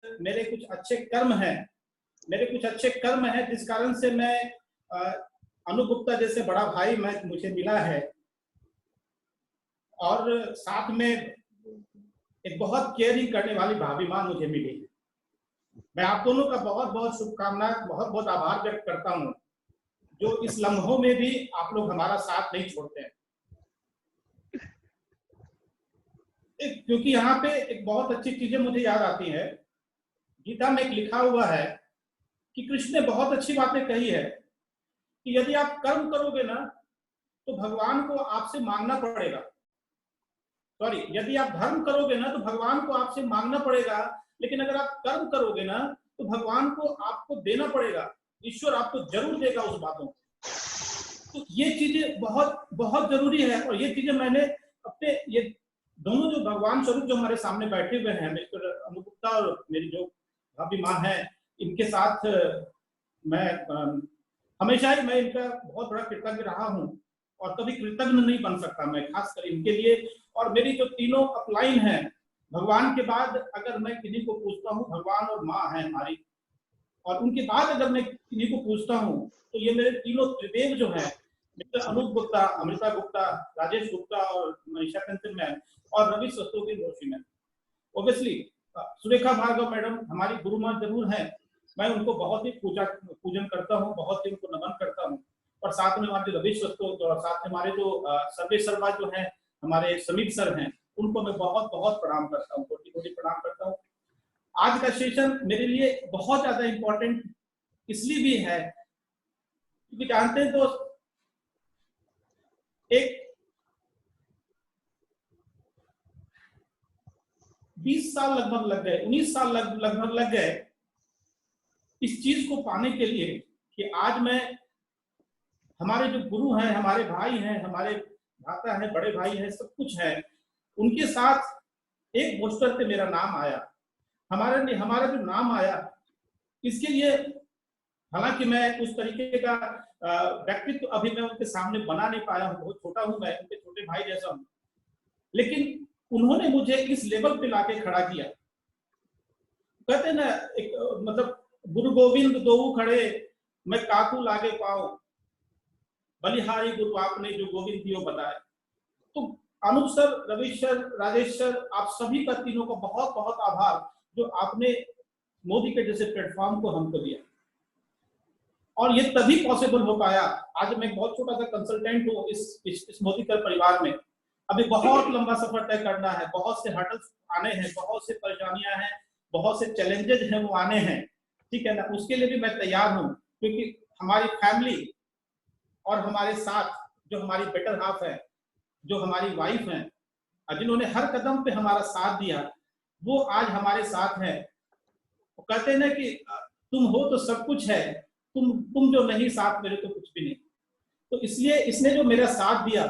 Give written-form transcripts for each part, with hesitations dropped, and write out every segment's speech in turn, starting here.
मेरे कुछ अच्छे कर्म हैं जिस कारण से मैं अनु गुप्ता जैसे बड़ा भाई मुझे मिला है, और साथ में एक बहुत केयरिंग करने वाली भाभी माँ मुझे मिली है। मैं आप दोनों का बहुत बहुत शुभकामनाएं, बहुत बहुत आभार व्यक्त करता हूँ जो इस लम्हों में भी आप लोग हमारा साथ नहीं छोड़ते हैं। क्योंकि यहाँ पे एक बहुत अच्छी चीजें मुझे याद आती है। गीता में एक लिखा हुआ है कि कृष्ण ने बहुत अच्छी बातें कही है कि यदि आप कर्म करोगे ना तो भगवान को आपसे मांगना पड़ेगा, यदि आप धर्म करोगे ना तो भगवान को आपसे मांगना पड़ेगा, लेकिन अगर आप कर्म करोगे ना तो भगवान को आपको देना पड़ेगा, ईश्वर आपको जरूर देगा उस बातों को। तो ये चीजें बहुत बहुत जरूरी है, और ये चीजें मैंने अपने ये दोनों जो भगवान स्वरूप जो हमारे सामने बैठे हुए हैं, मिस्टर अनु गुप्ता और मेरी जो भाभी माँ है, इनके साथ मैं हमेशा ही मैं इनका बहुत बड़ा कृतज्ञ रहा हूँ और कभी कृतज्ञ नहीं बन सकता मैं, खासकर इनके लिए। और मेरी जो तीनों अपलाइन है भगवान के बाद, अगर मैं किन्हीं को पूछता हूँ, भगवान और माँ है हमारी, और उनके बाद अगर मैं किन्हीं को पूछता हूँ तो ये मेरे तीनों त्रिदेव जो है, मिस्टर अनूप गुप्ता, अमृता गुप्ता, राजेश गुप्ता और मनीषा कंचन मैम और Ravi Rastogi Joshi ma'am. Obviously Surekha Bhargava madam हमारी गुरु माँ जरूर है, मैं उनको बहुत ही पूजन करता हूँ, बहुत ही उनको नमन करता हूँ। और साथ में हमारे रवि सस्तोगी और साथ में हमारे जो सर्वे शर्मा जो है, हमारे समीप सर हैं, उनको मैं बहुत बहुत प्रणाम करता हूँ, कोटि कोटि प्रणाम करता हूँ। आज का सेशन मेरे लिए बहुत ज्यादा इंपॉर्टेंट इसलिए भी है क्योंकि जानते हैं दोस्त, एक 20 साल लगभग लग गए, 19 साल लगभग लग गए इस चीज को पाने के लिए कि आज मैं, हमारे जो गुरु हैं, हमारे भाई हैं, हमारे भ्राता हैं, बड़े भाई हैं, सब कुछ है, उनके साथ एक पोस्टर पे मेरा नाम आया। हमारा जो नाम आया, इसके लिए हालांकि मैं उस तरीके का व्यक्तित्व अभी मैं उनके सामने बना नहीं पाया हूँ, बहुत छोटा हूँ मैं, उनके छोटे भाई जैसा हूँ, लेकिन उन्होंने मुझे इस लेवल पे लाके खड़ा किया। कहते ना एक मतलब गुरु गोविंद दोऊ खड़े मैं काकू लागे पाओ, बलिहारी गुरु आपने जो गोविंद दियो बताए। तो Anoop sir, Ravi sir, Rajesh sir, आप सभी का तीनों का बहुत बहुत आभार जो आपने मोदी के जैसे प्लेटफॉर्म को हमको दिया, और ये तभी पॉसिबल हो पाया। आज मैं बहुत छोटा सा कंसल्टेंट हूँ इस मोदी कर परिवार में। अभी बहुत लंबा सफर तय करना है, बहुत से हर्डल्स आने हैं, बहुत से परेशानियां हैं, बहुत से चैलेंजेस हैं वो आने हैं, ठीक है ना। उसके लिए भी मैं तैयार हूँ, क्योंकि हमारी फैमिली और हमारे साथ जो हमारी बेटर हाफ है, जो हमारी वाइफ है, जिन्होंने हर कदम पे हमारा साथ दिया, वो आज हमारे साथ है। वो कहते हैं ना कि तुम हो तो सब कुछ है, तुम जो नहीं साथ मेरे तो कुछ भी नहीं। तो इसलिए इसने जो मेरा साथ दिया,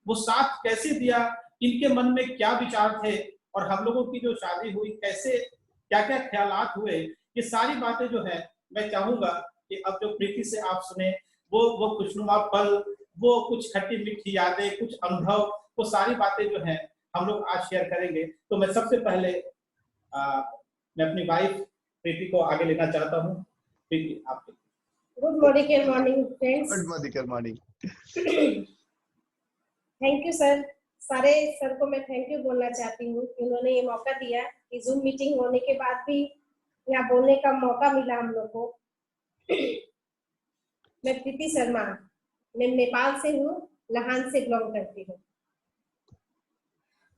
वो साथ कैसे दिया, इनके मन में क्या विचार थे, और हम लोगों की जो शादी हुई कैसे, क्या क्या ख्यालात हुए, ये सारी बातें जो है मैं चाहूंगा कि अब जो प्रीति से आप सुने, वो खुशनुमा पल, वो कुछ खट्टी मीठी यादें, कुछ अनुभव, वो सारी बातें जो है हम लोग आज शेयर करेंगे। तो मैं सबसे पहले मैं अपनी वाइफ प्रीति को आगे लेना चाहता हूँ। प्रीति आपके। Good morning friends. Good morning. Thank you sir, सारे सर को मैं थैंक यू बोलना चाहती हूँ कि उन्होंने ये मौका दिया कि जूम मीटिंग होने के बाद भी यहाँ बोलने का मौका मिला हम लोग को। मैं प्रीति शर्मा, मैं नेपाल से हूँ, लहान से बिलोंग करती हूँ।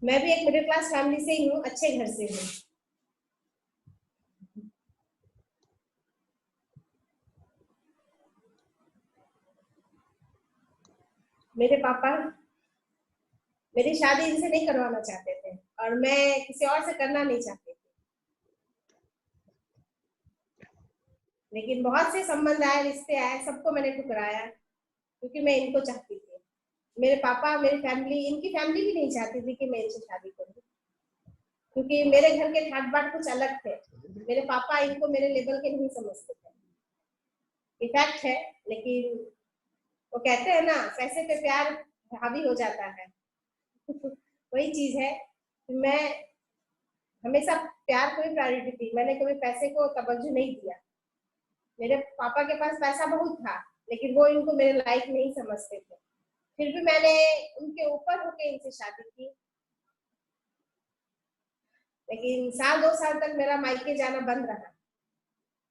मैं भी एक मिडिल क्लास फैमिली से ही हूँ, अच्छे घर से हूँ। मेरे पापा मेरी शादी इनसे नहीं करवाना चाहते थे और मैं किसी और से करना नहीं चाहती थी, लेकिन बहुत से संबंध आए, रिश्ते आए, सबको मैंने ठुकराया क्योंकि मैं इनको चाहती थी। मेरे पापा, मेरी फैमिली, इनकी फैमिली भी नहीं चाहती थी कि मैं इनसे शादी करूं, क्योंकि मेरे घर के ठाट बाट कुछ अलग थे। मेरे पापा इनको मेरे लेवल के नहीं समझते थे। इफेक्ट है, लेकिन वो कहते हैं ना, पैसे पे प्यार हावी हो जाता है। वही चीज है, मैं हमेशा प्यार को ही प्रायोरिटी दी, मैंने कभी पैसे को तवज्जो नहीं दिया। मेरे पापा के पास पैसा बहुत था, लेकिन वो इनको मेरे लायक नहीं समझते थे। फिर भी मैंने उनके ऊपर होकर इनसे शादी की। लेकिन 1-2 साल तक मेरा मायके जाना बंद रहा।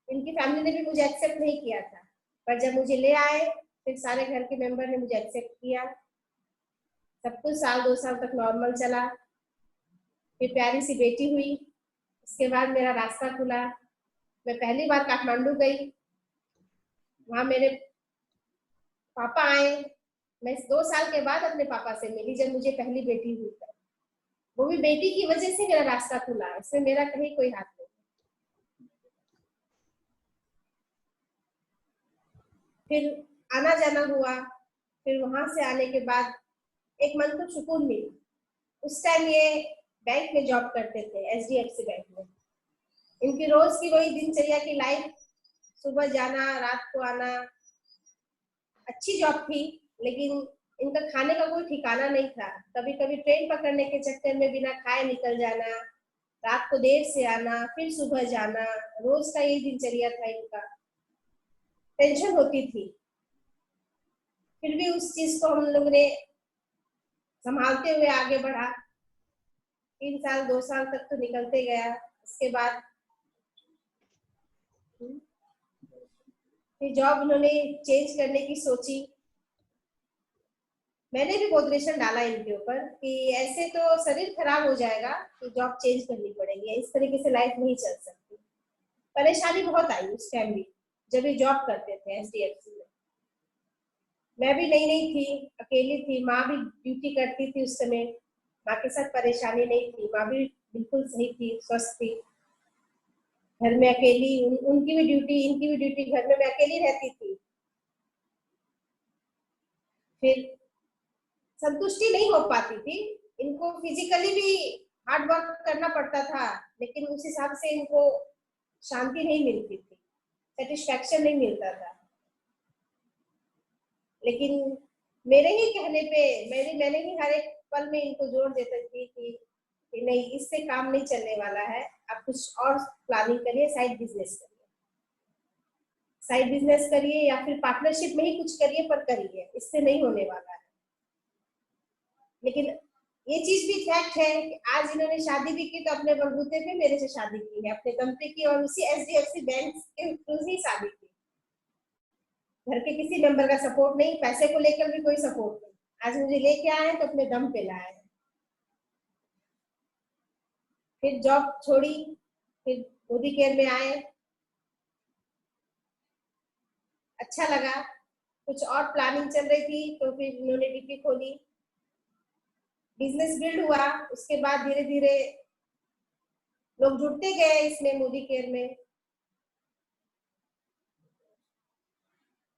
इनकी फैमिली ने भी मुझे एक्सेप्ट नहीं किया था, पर जब मुझे ले आए फिर सारे घर के मेंबर ने मुझे एक्सेप्ट किया। सब कुछ 1-2 साल तक नॉर्मल चला। फिर प्यारी सी बेटी हुई, उसके बाद मेरा रास्ता खुला। मैं पहली बार काठमांडू गई, वहां मेरे पापा आए। मैं 2 साल के बाद अपने पापा से मिली, जब मुझे पहली बेटी हुई था। वो भी बेटी की वजह से मेरा रास्ता खुला, इसमें मेरा कहीं कोई हाथ नहीं। फिर आना जाना हुआ। फिर वहां से आने के बाद एक मन को सुकून मिला। उस टाइम ये बैंक में जॉब करते थे, HDFC बैंक में। इनकी रोज की वही दिनचर्या की लाइफ, सुबह जाना रात को आना। अच्छी जॉब थी, लेकिन इनका खाने का कोई ठिकाना नहीं था। कभी कभी ट्रेन पकड़ने के चक्कर में बिना खाए निकल जाना, रात को देर से आना, फिर सुबह जाना। रोज का यही दिनचर्या था इनका। टेंशन होती थी, फिर भी उस चीज को हम लोग ने संभालते हुए आगे बढ़ा। 3 साल 2 साल तक तो निकलते गया। उसके बाद फिर जॉब उन्होंने चेंज करने की सोची। मैंने भी बहुत प्रेशर डाला इनके ऊपर कि ऐसे तो शरीर खराब हो जाएगा, कि जॉब चेंज करनी पड़ेगी, इस तरीके से लाइफ नहीं चल सकती। परेशानी बहुत आई उस टाइम भी, जब ये जॉब करते थे HDFC में। मैं भी नई नई थी, अकेली थी, माँ भी ड्यूटी करती थी उस समय। माँ के साथ परेशानी नहीं थी, माँ भी बिल्कुल सही थी, स्वस्थ थी। घर में अकेली, उनकी भी ड्यूटी इनकी भी ड्यूटी, घर में मैं अकेली रहती थी। फिर संतुष्टि नहीं हो पाती थी। इनको फिजिकली भी हार्ड वर्क करना पड़ता था, लेकिन उस हिसाब से इनको शांति नहीं मिलती थी, सेटिस्फैक्शन नहीं मिलता था। लेकिन मेरे ही कहने पे मैंने ही हर एक पल में इनको जोर देती थी कि नहीं, इससे काम नहीं चलने वाला है, आप कुछ और प्लानिंग करिए, साइड बिजनेस करिए या फिर पार्टनरशिप में ही कुछ करिए, पर करिए, इससे नहीं होने वाला है। लेकिन ये चीज भी फैक्ट है कि आज इन्होंने शादी भी की तो अपने बलबूते पे मेरे से शादी की है, अपने दम पे की, और उसी HDFC बैंक के थ्रू ही शादी की। घर के किसी मेंबर का सपोर्ट नहीं, पैसे को लेकर भी कोई सपोर्ट नहीं। आज मुझे लेके आए तो अपने दम पे लाए। फिर जॉब छोड़ी, फिर मोदी केयर में आए। अच्छा लगा, कुछ और प्लानिंग चल रही थी तो फिर इन्होंने DP खोली, बिजनेस बिल्ड हुआ। उसके बाद धीरे धीरे लोग जुड़ते गए इसमें, मोदी केयर में।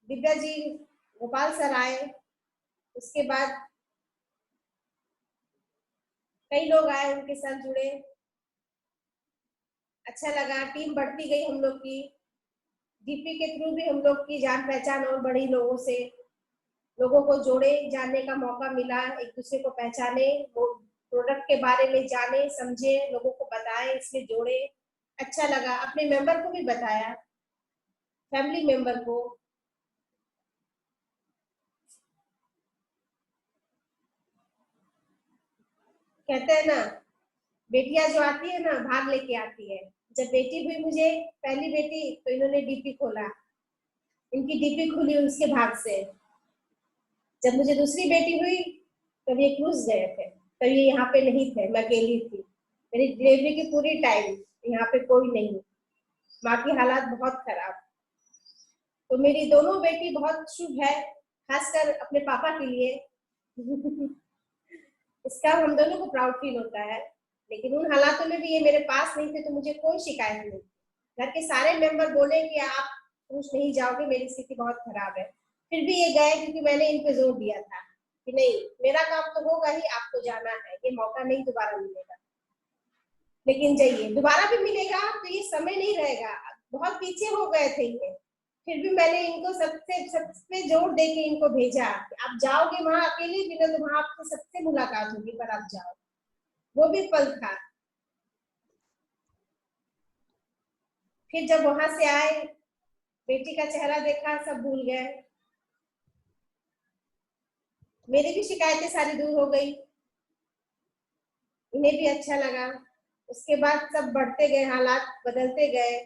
दिव्या जी, गोपाल सर आए, उसके बाद कई लोग आए, उनके साथ जुड़े। अच्छा लगा, टीम बढ़ती गई हम लोग की। DP के थ्रू भी हम लोग की जान पहचान और बढ़ी, लोगों से लोगों को जोड़े, जानने का मौका मिला, एक दूसरे को पहचाने, प्रोडक्ट के बारे में जाने समझे, लोगों को बताए, इसमें जोड़े। अच्छा लगा, अपने मेंबर को भी बताया, फैमिली मेंबर को। कहते हैं ना, बेटियां जो आती है ना, भाग लेके आती है। जब बेटी हुई मुझे, पहली बेटी, तो इन्होंने DP खोला। इनकी DP खुली उसके भाग से। जब मुझे दूसरी बेटी हुई तब ये क्रूज गए थे, तब ये यहाँ पे नहीं थे, मैं अकेली थी। मेरी डिलीवरी की पूरी टाइम यहाँ पे कोई नहीं, माँ की हालात बहुत खराब। तो मेरी दोनों बेटी बहुत शुभ है, खासकर अपने पापा के लिए। इसका हम दोनों को प्राउड फील होता है। लेकिन उन हालातों में भी ये मेरे पास नहीं थे तो मुझे कोई शिकायत नहीं। घर के सारे मेंबर बोले कि आप क्रूज नहीं जाओगे, मेरी स्थिति बहुत खराब है, फिर भी ये गए, क्योंकि मैंने इन पे जोर दिया था कि नहीं, मेरा काम तो होगा ही, आपको जाना है, ये मौका नहीं दोबारा मिलेगा। लेकिन जाइए, दोबारा भी मिलेगा तो ये समय नहीं रहेगा, बहुत पीछे हो गए थे ये। फिर भी मैंने इनको सबसे जोर दे के इनको भेजा, आप जाओगे वहां अकेले भी ना, तो वहां आपसे सबसे मुलाकात होगी, पर आप जाओ। वो भी पल था। फिर जब वहां से आए, बेटी का चेहरा देखा, सब भूल गए। मेरी भी शिकायतें सारी दूर हो गई, उन्हें भी अच्छा लगा। उसके बाद सब बढ़ते गए, हालात बदलते गए,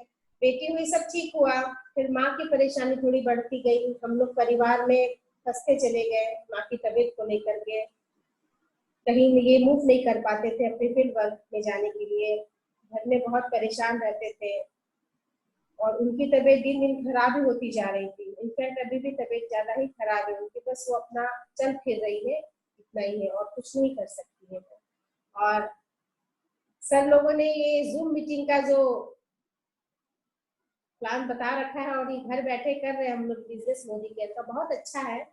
बेटी हुई, सब ठीक हुआ। फिर माँ की परेशानी थोड़ी बढ़ती गई, हम लोग परिवार में फंसते चले गए। माँ की तबीयत को लेकर के कहीं ये मूव नहीं कर पाते थे अपने फील्ड वर्क में जाने के लिए, घर में बहुत परेशान रहते थे और उनकी तबीयत दिन दिन खराब ही होती जा रही थी। इनफैक्ट अभी भी तबीयत ज्यादा ही खराब है उनकी, बस वो अपना चल फिर रही है, इतना ही है और कुछ नहीं कर सकती है। और सर लोगों ने ये जूम मीटिंग का जो प्लान बता रखा है और ये घर बैठे कर रहे हैं हम लोग बिजनेस मोदी केयर का, बहुत अच्छा है।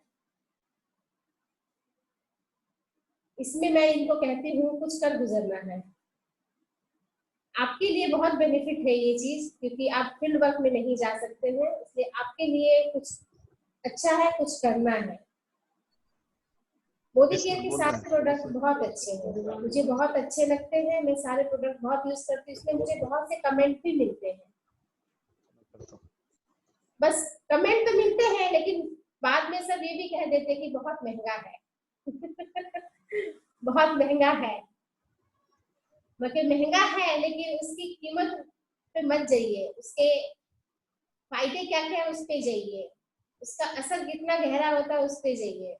इसमें मैं इनको कहती हूँ कुछ कर गुजरना है। आपके लिए बहुत बेनिफिट है ये चीज, क्योंकि आप फील्ड वर्क में नहीं जा सकते हैं, इसलिए आपके लिए कुछ अच्छा है, कुछ करना है। मोदी केयर के सारे प्रोडक्ट बहुत अच्छे हैं, मुझे बहुत अच्छे लगते हैं। मैं सारे प्रोडक्ट बहुत यूज करती हूँ, इसमें मुझे बहुत से कमेंट भी मिलते हैं। बस कमेंट तो मिलते हैं, लेकिन बाद में सब ये भी कह देते हैं कि बहुत महंगा है बहुत महंगा है। मतलब महंगा है, लेकिन उसकी कीमत पे मत जाइए, उसके फायदे क्या क्या है उस पे जाइए, उसका असर कितना गहरा होता है उस पे जाइए।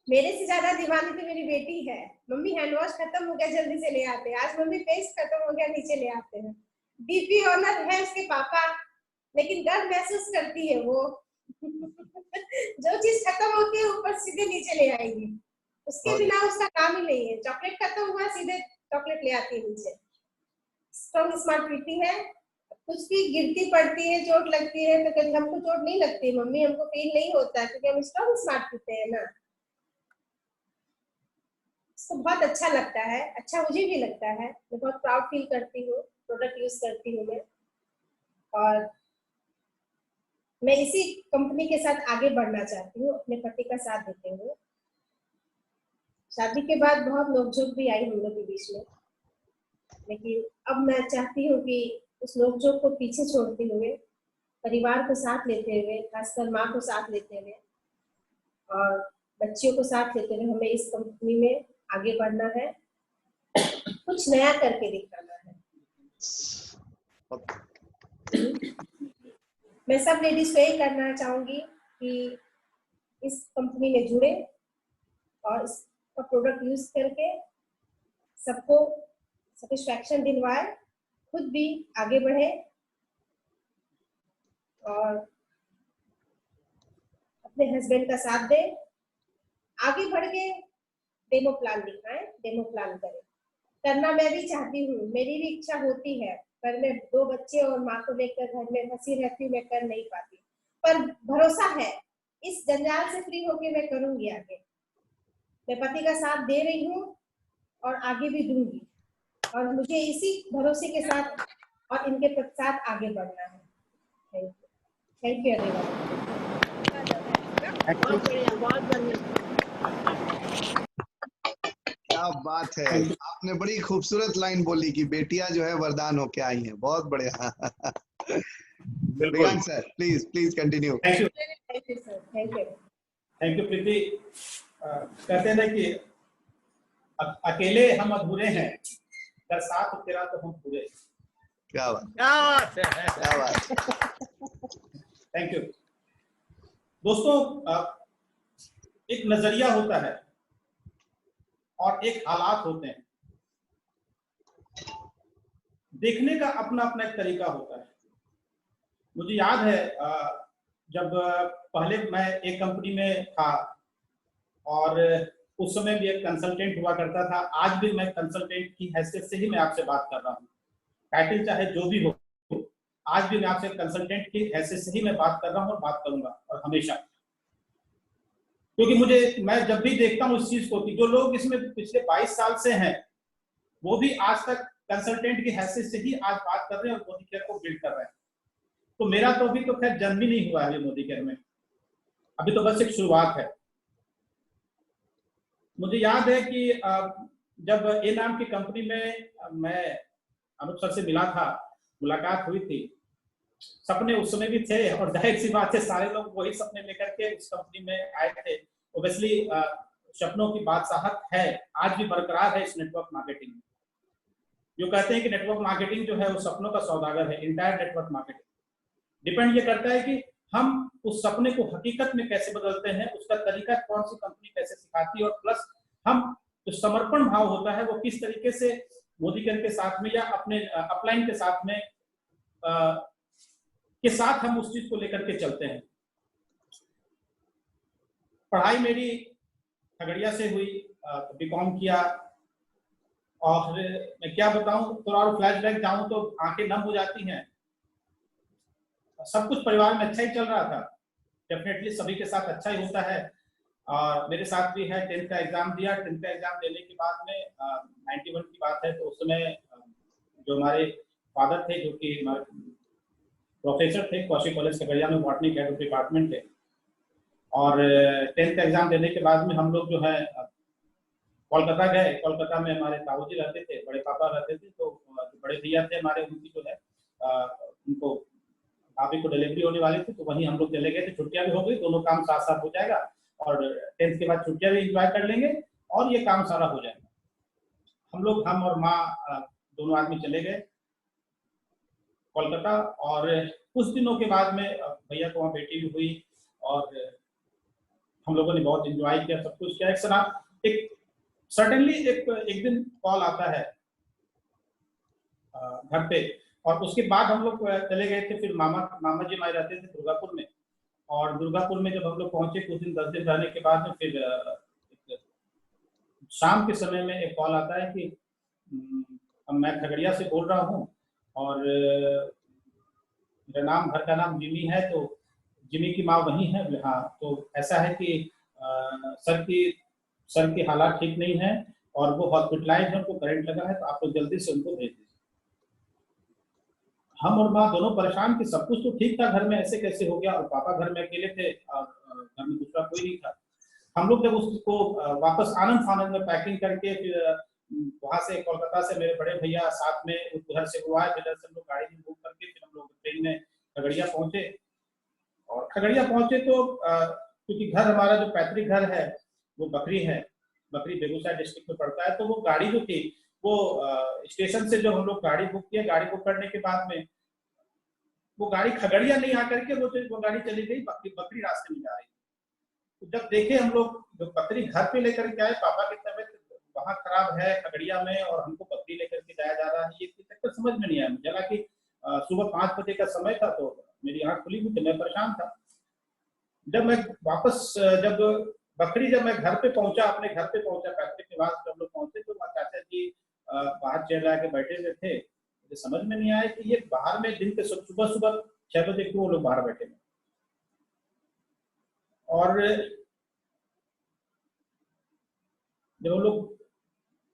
मेरे से ज्यादा दीवानी तो मेरी बेटी है। मम्मी हैंड वॉश खत्म हो गया, जल्दी से ले आते हैं। आज मम्मी पेस्ट खत्म हो गया, नीचे ले आते हैं। डीपी ऑनर है उसके पापा, लेकिन गर्व महसूस करती है वो जो चीज खत्म होती है ऊपर सीधे नीचे ले आएगी, उसके बिना उसका काम ही नहीं है। चॉकलेट खत्म हुआ, सीधे चॉकलेट ले आती है नीचे। स्ट्रॉन्ग स्मार्ट बेटी है। कुछ भी गिरती पड़ती है, चोट लगती है तो कभी हमको चोट नहीं लगती मम्मी, हमको फील नहीं होता, क्योंकि हम स्ट्रॉन्ग स्मार्ट पीते हैं ना। इसको बहुत अच्छा लगता है, अच्छा मुझे भी लगता है। मैं बहुत प्राउड फील करती हूँ, प्रोडक्ट यूज करती हूँ मैं, और मैं इसी कंपनी के साथ आगे बढ़ना चाहती हूँ, अपने पति का साथ देते हुए। शादी के बाद बहुत नोकझोंक भी आई हम लोग के बीच में, लेकिन अब मैं चाहती हूँ कि उस नोकझोंक को पीछे छोड़ते हुए, परिवार को साथ लेते हुए, खासकर माँ को साथ लेते हुए और बच्चियों को साथ लेते हुए हमें इस कंपनी में आगे बढ़ना है, कुछ नया करके दिखाना है। मैं सब लेडीज को यही करना चाहूंगी कि इस कंपनी में जुड़े और इसका प्रोडक्ट यूज करके सबको सेटिस्फैक्शन दिलवाए, खुद भी आगे बढ़े और अपने हस्बैंड का साथ दे, आगे बढ़ के डेमो प्लान दिखाएं, डेमो प्लान करें। करना मैं भी चाहती हूँ, मेरी भी इच्छा होती है, पर मैं 2 बच्चे और माँ को लेकर घर में फंसी रहती हूँ, मैं कर नहीं पाती। पर भरोसा है इस जंजाल से फ्री होके मैं करूंगी आगे। मैं पति का साथ दे रही हूँ और आगे भी दूंगी, और मुझे इसी भरोसे के साथ और इनके साथ आगे बढ़ना है। Thank you everyone. बहुत बढ़िया, बहुत बढ़िया, क्या बात है। आपने बड़ी खूबसूरत लाइन बोली कि बेटियां जो है वरदान होके आई हैं। बहुत बढ़िया बिल्कुल sir, please please continue. Thank you sir, thank you. Thank you Preeti. कहते हैं ना कि अकेले हम अधूरे हैं, कर साथ तेरा तो हम पूरे। क्या बात, क्या बात। थैंक यू दोस्तों। एक नजरिया होता है और एक हालात होते हैं, देखने का अपना अपना एक तरीका होता है। मुझे याद है जब पहले मैं एक कंपनी में था और उस समय भी एक कंसल्टेंट हुआ करता था। आज भी मैं कंसल्टेंट की हैसियत से ही मैं आपसे बात कर रहा हूँ, टाइटल चाहे जो भी हो, आज भी मैं आपसे कंसल्टेंट की हैसियत से ही मैं बात कर रहा हूँ और बात करूंगा और हमेशा। क्योंकि मैं जब भी देखता हूँ इस चीज को कि जो लोग इसमें पिछले 22 साल से हैं वो भी आज तक कंसल्टेंट की हैसियत से ही आज बात कर रहे हैं और मोदी केयर को बिल्ड कर रहे हैं। तो मेरा तो अभी तो खैर जन्म ही नहीं हुआ है मोदी केयर में, अभी तो बस एक शुरुआत है। मुझे याद है कि जब ए नाम की कंपनी में मैं अनूप सर से मिला था, मुलाकात हुई थी, सपने उस समय भी थे और जाहिर सी बात है सारे लोग वही सपने लेकर के उस कंपनी में आए थे। ओबियसली सपनों की बादशाहत है, आज भी बरकरार है इस नेटवर्क मार्केटिंग में। जो कहते हैं कि नेटवर्क मार्केटिंग जो है वो सपनों का सौदागर है, इंटायर नेटवर्क मार्केटिंग। डिपेंड ये करता है कि हम उस सपने को हकीकत में कैसे बदलते हैं, उसका तरीका कौन सी कंपनी कैसे सिखाती है, और प्लस हम जो समर्पण भाव होता है वो किस तरीके से मोदीकर के साथ में या अपने अपलाइन के साथ में हम उस चीज को लेकर के चलते हैं। पढ़ाई मेरी खगड़िया से हुई, बीकॉम किया, और मैं क्या बताऊं, थोड़ा और फ्लैशबैक जाऊं तो आंखें नम हो जाती हैं। सब कुछ परिवार में अच्छा ही चल रहा था, डेफिनेटली सभी के साथ अच्छा ही होता है, और मेरे साथ भी है। 10th का एग्जाम दिया, 10th का एग्जाम देने के बाद में 91 की बात है, तो उस समय जो हमारे फादर थे, जो कि हमारे प्रोफेसर थे कौशिक कॉलेज खगड़िया में, बॉटनी हेड ऑफ डिपार्टमेंट थे, और 10th का एग्जाम देने के बाद में हम लोग जो है कोलकाता गए। कोलकाता में हमारे ताऊजी रहते थे, बड़े पापा रहते थे, तो बड़े भैया थे हमारे, उनकी जो है उनको भाभी को डिलीवरी होने वाली थी, तो वहीं हम लोग चले गए थे। छुट्टियां भी हो गई, दोनों काम साथ साथ हो जाएगा, और 10th के बाद छुट्टियां भी इंजॉय कर लेंगे और ये काम सारा हो जाएगा। हम और माँ दोनों आदमी चले गए कोलकाता, और कुछ दिनों के बाद में भैया को वहाँ बेटी भी हुई, और हम लोगों ने बहुत एंजॉय किया, सब कुछ किया। एक सडनली एक दिन कॉल आता है घर पे, और उसके बाद हम लोग चले गए थे। फिर मामा जी हमारे रहते थे दुर्गापुर में, और दुर्गापुर में जब हम लोग पहुंचे, कुछ दिन 10 दिन रहने के बाद में फिर शाम के समय में एक कॉल आता है कि मैं खगड़िया से बोल रहा हूँ, और मेरा घर का नाम जिमी है, तो जिमी की माँ वही है। हाँ, तो ऐसा है कि सर की हालात ठीक नहीं है और वो हॉस्पिटलाइज है, उनको करंट लगा है, तो आप लोग जल्दी से उनको भेज दीजिए। हम और माँ दोनों परेशान कि सब कुछ तो ठीक था घर में, ऐसे कैसे हो गया, और पापा घर में अकेले थे और घर में दूसरा कोई नहीं था। हम लोग जब उसको वापस आनंद फानंद में पैकिंग करके, फिर वहां से कोलकाता से मेरे बड़े भैया साथ में उधर से वो आए, इधर से हम लोग गाड़ी में बुक करके फिर हम लोग ट्रेन में खगड़िया पहुंचे। और खगड़िया पहुंचे तो क्योंकि घर हमारा जो पैतृक घर है वो बकरी है, बकरी बेगूसराय डिस्ट्रिक्ट में पड़ता है, तो वो गाड़ी जो थी वो स्टेशन से जो हम लोग गाड़ी बुक किया, गाड़ी बुक करने के बाद में वो गाड़ी खगड़िया नहीं आकर के वो गाड़ी चली गई बकरी रास्ते में जा रही। तो जब देखे हम लोग, जो बकरी घर पे लेकर के आए, पापा की तबीयत वहां खराब है खगड़िया में, और हमको बकरी लेकर के जाया जा रहा है, ये चक्कर समझ में नहीं आया मुझे। हालांकि सुबह 5 बजे का समय था, तो मेरी आंख खुली हुई थी, मैं परेशान था। जब मैं वापस जब मैं घर पे पहुंचा, अपने घर पे पहुंचा, फैक्ट्री के बाद जब लोग पहुंचे, तो वहाँ चाचा जी बाहर चेयर लगा के बैठे हुए थे। मुझे समझ में नहीं आया कि ये बाहर में दिन के सुबह 6 बजे क्यों वो लोग बाहर बैठे हैं। और जब हम लोग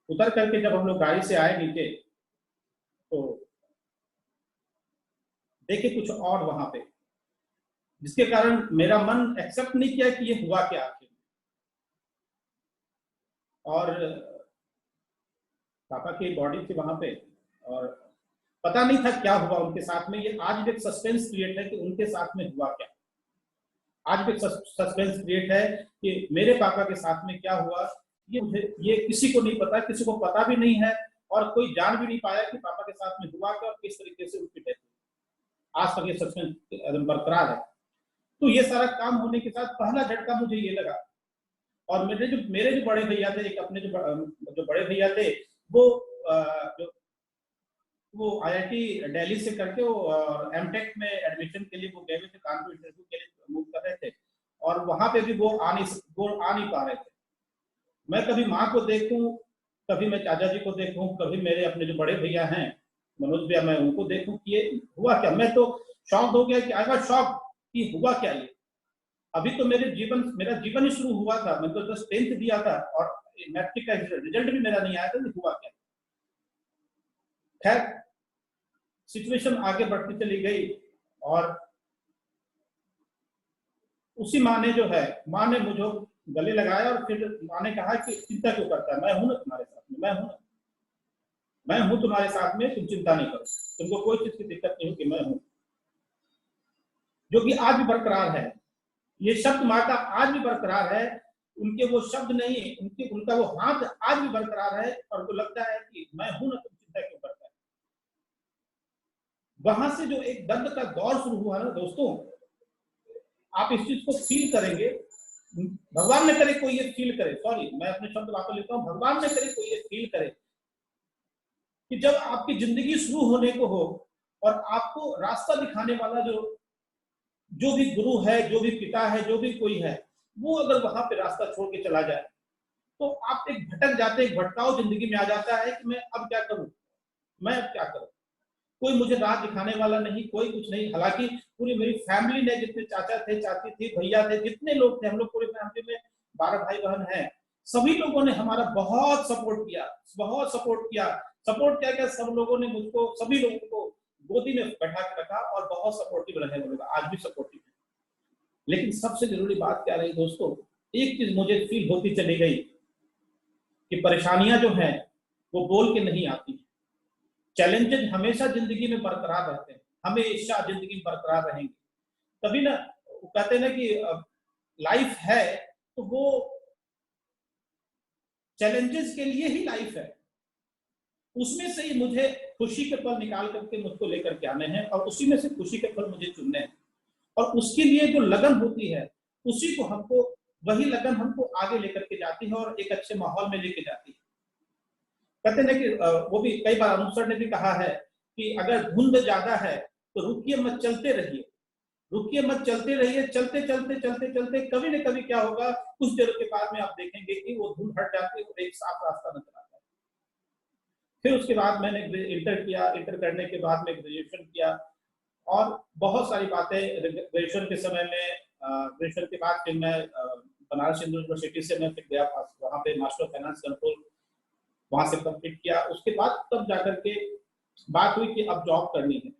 उतर करके जब हम लोग गाड़ी से आए नीचे, तो देखे कुछ और वहां पे, जिसके कारण मेरा मन एक्सेप्ट नहीं किया कि ये हुआ क्या आखिर। और पापा की बॉडी थी वहां पे, और पता नहीं था क्या हुआ उनके साथ में। ये आज भी एक सस्पेंस क्रिएट है कि उनके साथ में हुआ क्या। आज भी सस्पेंस क्रिएट है कि मेरे पापा के साथ में क्या हुआ, ये किसी को नहीं पता, किसी को पता भी नहीं है, और कोई जान भी नहीं पाया कि पापा के साथ में हुआ क्या और किस तरीके से उनकी डेथ हुई। आज तक ये सस्पेंस एकदम बरकरार है। तो ये सारा काम होने के साथ पहला झटका मुझे ये लगा, और मेरे जो बड़े भैया थे, एक अपने जो बड़े भैया थे, वो IIT दिल्ली से करके वो एमटेक में एडमिशन के लिए वो गए हुए थे, कानपुर इंटरव्यू के लिए मूव कर रहे थे, और वहां पे भी वो आ नहीं पा रहे थे। मैं कभी माँ को देखूं, कभी मैं चाचा जी को देखूं, कभी मेरे अपने जो बड़े भैया हैं मनोज भैया, मैं उनको देखूं कि ये हुआ क्या। मैं तो शॉक हो गया कि आई वाज शॉक कि हुआ क्या ये। अभी तो मेरा जीवन ही शुरू हुआ था, मैं तो जस्ट 10th दिया था और मैट्रिक का रिजल्ट भी मेरा नहीं आया था, हुआ क्या। खैर सिचुएशन आगे बढ़ती चली गई, और उसी माँ ने मुझे गले लगाया, और फिर माँ ने कहा कि चिंता क्यों करता है, मैं हूं ना तुम्हारे साथ में, मैं हूं तुम्हारे साथ में, तुम चिंता नहीं करो, तुमको कोई चीज की दिक्कत नहीं होगी, मैं हूं। जो कि आज भी बरकरार है, ये शब्द माता आज भी बरकरार है, उनके वो शब्द नहीं, उनका वो हाथ आज भी बरकरार है, और उनको लगता है कि मैं हूं ना, तुम चिंता क्यों करता है। वहां से जो एक दर्द का दौर शुरू हुआ ना दोस्तों, आप इस चीज को फील करेंगे। भगवान न करे कोई ये फील करे, सॉरी मैं अपने शब्द वापस लेता हूं, भगवान न करे कोई ये फील करे कि जब आपकी जिंदगी शुरू होने को हो और आपको रास्ता दिखाने वाला जो भी गुरु है, जो भी पिता है, जो भी कोई है, वो अगर वहां पे रास्ता छोड़ के चला जाए, तो आप एक भटक जाते, एक भटकाव जिंदगी में आ जाता है कि मैं अब क्या करूं, मैं अब क्या करूं। कोई मुझे राह दिखाने वाला नहीं, कोई कुछ नहीं। हालांकि पूरी मेरी फैमिली ने, जितने चाचा थे, चाची थी, भैया थे, जितने लोग थे, हम लोग पूरी फैमिली में 12 भाई बहन हैं, सभी लोगों ने हमारा बहुत सपोर्ट किया, बहुत सपोर्ट किया। सपोर्ट क्या क्या, सब लोगों ने मुझको, सभी लोगों को गोदी में बैठा के रखा और बहुत सपोर्टिव रहे वो लोग, आज भी सपोर्टिव है। लेकिन सबसे जरूरी बात क्या रही दोस्तों, एक चीज मुझे फील होती चली गई कि परेशानियां जो हैं वो बोल के नहीं आती, चैलेंजेस हमेशा जिंदगी में बरकरार रहते हैं, हमेशा जिंदगी में बरकरार रहेंगे। तभी ना वो कहते हैं ना कि लाइफ है तो वो चैलेंजेस के लिए ही लाइफ है, उसमें से ही मुझे खुशी के पल निकाल करके मुझको लेकर के आने हैं, और उसी में से खुशी के पल मुझे चुनने हैं, और उसके लिए जो लगन होती है, उसी को हमको, वही लगन हमको आगे लेकर के जाती है और एक अच्छे माहौल में लेके जाती है। कहते हैं कि वो भी कई बार अनुसर ने भी कहा है कि अगर धुंध ज्यादा है तो रुकिए मत, चलते रहिए, रुकिए मत, चलते रहिए। चलते चलते चलते चलते कभी न कभी क्या होगा, कुछ देर के बाद में आप देखेंगे कि वो धुंध हट जाती है और एक साफ रास्ता नजर आता है। फिर उसके बाद मैंने इंटर किया, इंटर करने के बाद में ग्रेजुएशन किया, और बहुत सारी बातें ग्रेजुएशन के समय में, ग्रेजुएशन के बाद फिर मैं बनारस हिंदू यूनिवर्सिटी से मैं फिर गया, वहाँ पे मास्टर ऑफ फाइनेंस कंट्रोल वहां से कंप्लीट किया। उसके बाद तब जाकर के बात हुई कि अब जॉब करनी है,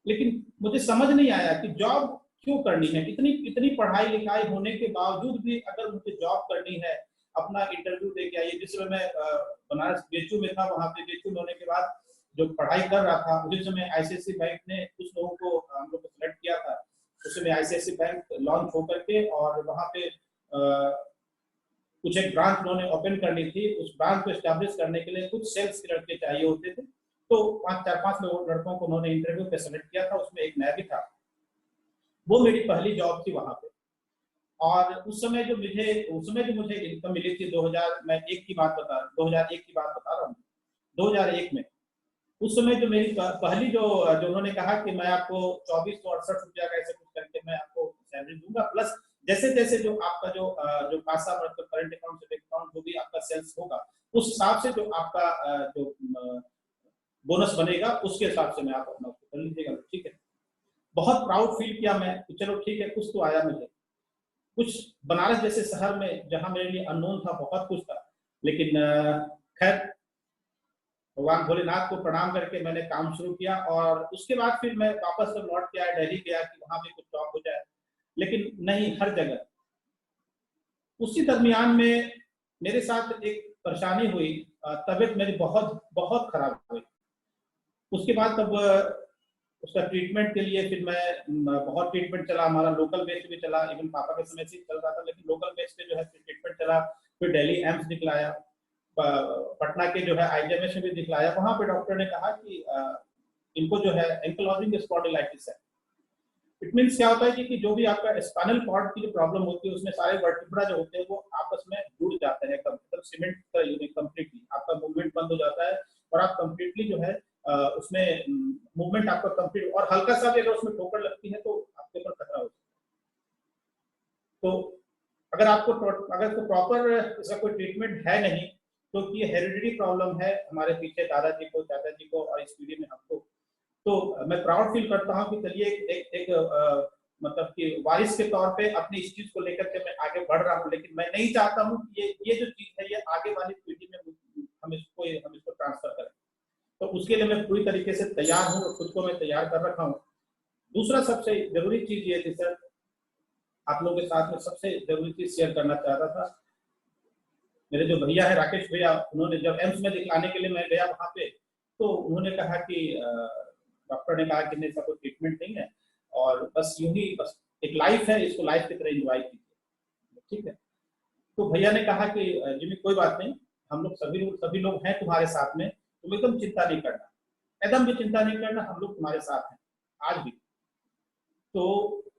लेकिन मुझे समझ नहीं आया कि जॉब क्यों करनी है। इतनी पढ़ाई लिखाई होने के बावजूद भी अगर मुझे जॉब करनी है, अपना इंटरव्यू दे के आइए। जिस समय मैं बनारस बीएचयू में था, वहां पे बीएचयू में होने के बाद जो पढ़ाई कर रहा था, उस समय आईसीआईसी बैंक ने कुछ लोगों को, हम लोग को सिलेक्ट किया था। उस समय आईसीआईसी बैंक लॉन्च होकर के, और वहां पे कुछ एक ब्रांच उन्होंने ओपन करनी थी। उस ब्रांच को एस्टैब्लिश करने के लिए कुछ सेल्स के लड़के चाहिए होते थे, तो 4-5 लड़कों को उन्होंने इंटरव्यू पे सेलेक्ट किया था, उसमें एक मैं भी था। वो मेरी पहली जॉब थी वहां पे। और उस समय जो मुझे इनकम मिली थी 2001 की बात बता रहा हूँ, 2001 में। उस समय जो मेरी पहली जो उन्होंने कहा कि मैं आपको 2468 रुपया का ऐसे कुछ करके मैं आपको सैलरी दूंगा, प्लस जैसे जैसे जो आपका जो खासा मतलब करंट अकाउंट से अकाउंट जो भी आपका सेल्स होगा, उस हिसाब से जो आपका जो बोनस बनेगा, उसके हिसाब से मैं आप अपना उसको कर लीजिएगा। ठीक है, बहुत प्राउड फील किया मैं कि चलो ठीक है, कुछ तो आया मुझे। कुछ बनारस जैसे शहर में जहां मेरे लिए अननोन था, बहुत कुछ था, लेकिन खैर भगवान भोलेनाथ को प्रणाम करके मैंने काम शुरू किया। और उसके बाद फिर मैं वापस से लौट के आया, दिल्ली गया कि वहां भी कुछ जॉब हो जाए, लेकिन नहीं, हर जगह। उसी दरमियान में मेरे साथ एक परेशानी हुई, तबीयत मेरी बहुत बहुत खराब हुई। उसके बाद तब उसका ट्रीटमेंट के लिए फिर मैं बहुत ट्रीटमेंट चला, हमारा लोकल बेस पे भी चला, इवन पापा के समय से चल रहा था, लेकिन लोकल बेस पे जो है ट्रीटमेंट चला। फिर दिल्ली एम्स दिखलाया, पटना के जो है आईजीएमएस में भी दिखलाया। वहां पे डॉक्टर ने कहा कि इनको जो है एंकिलोजिंग स्पॉन्डिलाइटिस है। इट मीन्स क्या होता है कि जो भी आपका स्पाइनल कॉर्ड की जो प्रॉब्लम होती है, उसमें सारे वर्टिब्रा जो होते हैं वो आपस में जुड़ जाते हैं, मतलब सीमेंट का यूनिट कंप्लीटली आपका मूवमेंट बंद हो जाता है, और आप कंप्लीटली जो है उसमें मूवमेंट आपका कंप्लीट, और हल्का सा भी अगर उसमें ठोकर लगती है तो आपके ऊपर खतरा होता है। तो अगर तो प्रॉपर इसका कोई ट्रीटमेंट है नहीं, तो ये हेरिडिटी प्रॉब्लम है हमारे पीछे दादाजी को, चाचाजी को, और इस पीढ़ी में हमको। तो मैं प्राउड फील करता हूँ कि चलिए एक मतलब कि वारिस के तौर पे अपनी इस चीज को लेकर के मैं आगे बढ़ रहा हूँ। लेकिन मैं नहीं चाहता हूँ कि ये जो चीज है ये आगे वाली पीढ़ी में हम इसको ट्रांसफर करें। तो उसके लिए मैं पूरी तरीके से तैयार हूँ और खुद को मैं तैयार कर रखा हूँ। दूसरा सबसे जरूरी चीज ये थी सर, आप लोगों के साथ में सबसे जरूरी चीज शेयर करना चाहता था मेरे जो भैया है राकेश भैया, उन्होंने जब एम्स में दिखलाने के लिए मैं गया वहाँ पे, तो उन्होंने कहा कि डॉक्टर ने कहा कि नहीं, इसका कोई ट्रीटमेंट नहीं है और बस यूं ही, बस एक लाइफ है, इसको लाइफ की तरह एंजॉय कीजिए, ठीक है। तो भैया ने कहा कि जिमी कोई बात नहीं, हम लोग सभी लोग हैं तुम्हारे साथ में, तुम एकदम चिंता नहीं करना, एकदम भी चिंता नहीं करना, हम लोग तुम्हारे साथ हैं आज भी। तो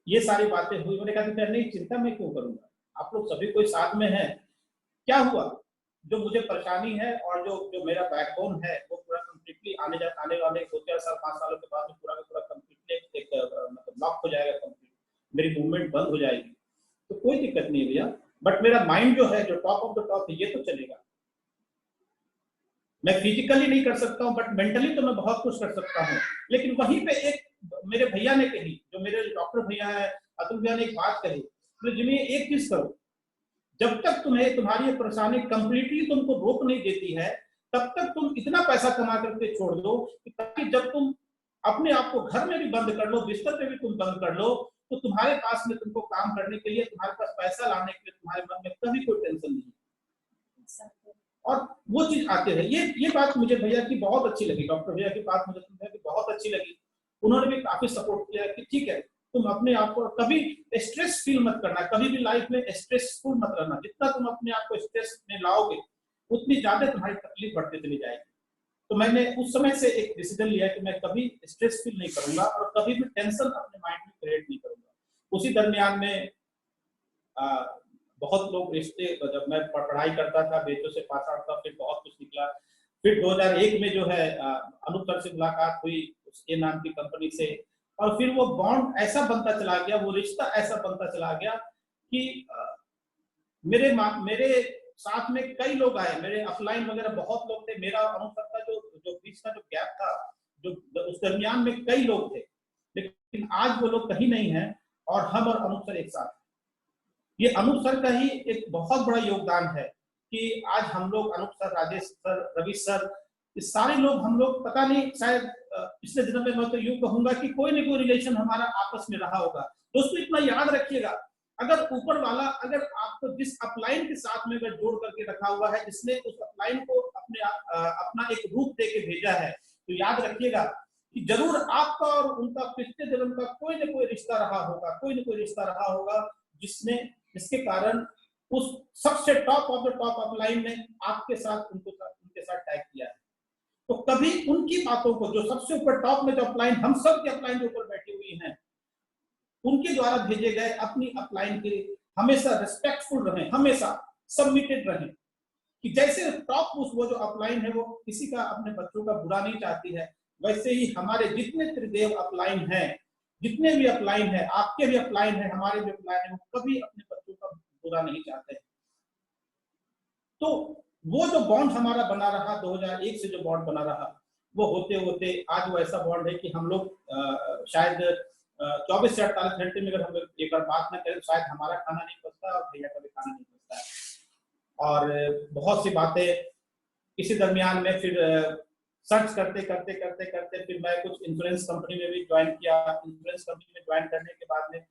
ये सारी बातें हुई। मैंने कहा कि नहीं, चिंता मैं क्यों करूंगा, आप लोग सभी कोई साथ में हैं। क्या हुआ, जो मुझे परेशानी है और जो मेरा बैकबोन है वो पूरा कंप्लीटली आने वाले 2-4 साल 5 सालों के बाद में पूरा का पूरा कंप्लीटली एक मतलब लॉक हो जाएगा, कंप्लीट मेरी मूवमेंट बंद हो जाएगी, तो कोई दिक्कत नहीं है भैया। बट मेरा माइंड जो है, जो टॉप ऑफ द टॉप है, ये तो चलेगा। मैं फिजिकली नहीं कर सकता हूँ बट मेंटली तो मैं बहुत कुछ कर सकता हूँ। लेकिन वहीं पे एक मेरे भैया ने कही, जो मेरे डॉक्टर भैया है अतुल भैया ने एक बात कही, तो जिम्मी एक चीज करो, जब तक तुम्हारी ये परेशानी कंप्लीटली तुमको रोक नहीं देती है, तब तक तुम इतना पैसा कमा करके छोड़ दो कि ताकि जब तुम अपने आप को घर में भी बंद कर लो, बिस्तर पे भी तुम बंद कर लो, तो तुम्हारे पास में तुमको काम करने के लिए, तुम्हारे पास पैसा लाने के लिए तुम्हारे मन में कभी कोई टेंशन नहीं है। और वो चीज आते रहे। ये बात मुझे भैया की बहुत अच्छी लगी, डॉक्टर भैया की बात मुझे बहुत अच्छी लगी। उन्होंने भी काफी सपोर्ट किया कि ठीक है, तुम अपने आप को कभी स्ट्रेस फील मत करना, कभी भी लाइफ में स्ट्रेसफुल मत रहना। जितना तुम अपने आप को स्ट्रेस में लाओगे उतनी ज्यादा तुम्हारी तकलीफ बढ़ती चली जाएगी। तो मैंने उस समय से एक डिसीजन लिया कि मैं कभी स्ट्रेस फील नहीं करूंगा और कभी भी टेंशन अपने माइंड में क्रिएट नहीं करूंगा। उसी दरमियान में बहुत लोग रिश्ते, जब मैं पढ़ाई करता था, बेचों से पास आउट था, फिर बहुत कुछ निकला। फिर 2001 में जो है अनूप सर से मुलाकात हुई, उसके नाम की कंपनी से, और फिर वो बॉन्ड ऐसा बनता चला गया, वो रिश्ता ऐसा बनता चला गया कि मेरे साथ में कई लोग आए, मेरे अपलाइन वगैरह बहुत लोग थे। मेरा अनूप सर का जो बीच का जो गैप था, जो उस दरमियान में कई लोग थे, लेकिन आज वो लोग कहीं नहीं है और हम और अनूप सर एक साथ। ये अनूप सर का ही एक बहुत बड़ा योगदान है कि आज हम लोग, Anoop sir, Rajesh sir, Ravi sir, ये सारे लोग, हम लोग पता नहीं, शायद पिछले जन्म में मैं तो यूं कहूंगा कि कोई ना कोई रिलेशन हमारा आपस में रहा होगा। दोस्तों इतना याद रखिएगा, अगर ऊपर वाला अगर आपको जिस अपलाइन के साथ में अगर जोड़ करके रखा हुआ है, जिसने उस अपलाइन को अपना एक रूप दे के भेजा है, तो याद रखिएगा कि जरूर आपका और उनका पिछले जन्म का कोई ना कोई रिश्ता रहा होगा, कोई ना कोई रिश्ता रहा होगा, जिसके कारण उस सबसे top of the top upline ने आपके साथ उनके साथ टैग किया है। तो कभी उनकी बातों को, जो सबसे ऊपर टॉप में जो अपलाइन, हम सब के अपलाइन के ऊपर बैठी हुई हैं, उनके द्वारा भेजे गए अपनी अपलाइन के हमेशा रिस्पेक्टफुल रहें, हमेशा सबमिटेड रहें, कि जैसे टॉप वो जो अपलाइन है वो किसी का, अपने बच्चों का बुरा नहीं चाहती है, वैसे ही हमारे जितने त्रिदेव अपलाइन हैं, जितने भी अपलाइन है, आपके भी अपलाइन है, हमारे भी अपलाइन है, वो कभी अपने बच्चों का बुरा नहीं चाहते। तो वो जो बॉन्ड हमारा बना रहा, 2001 से जो बॉन्ड बना रहा, वो होते होते आज वो ऐसा बॉन्ड है कि हम लोग शायद 24 से 48 घंटे में अगर हम एक बार बात न करें तो शायद हमारा खाना नहीं पचता और भैया का भी खाना नहीं पचता है। और बहुत सी बातें इसी दरमियान में फिर सर्च करते करते करते करते फिर मैं कुछ इंश्योरेंस कंपनी में भी ज्वाइन किया। इंश्योरेंस कंपनी में ज्वाइन करने के बाद में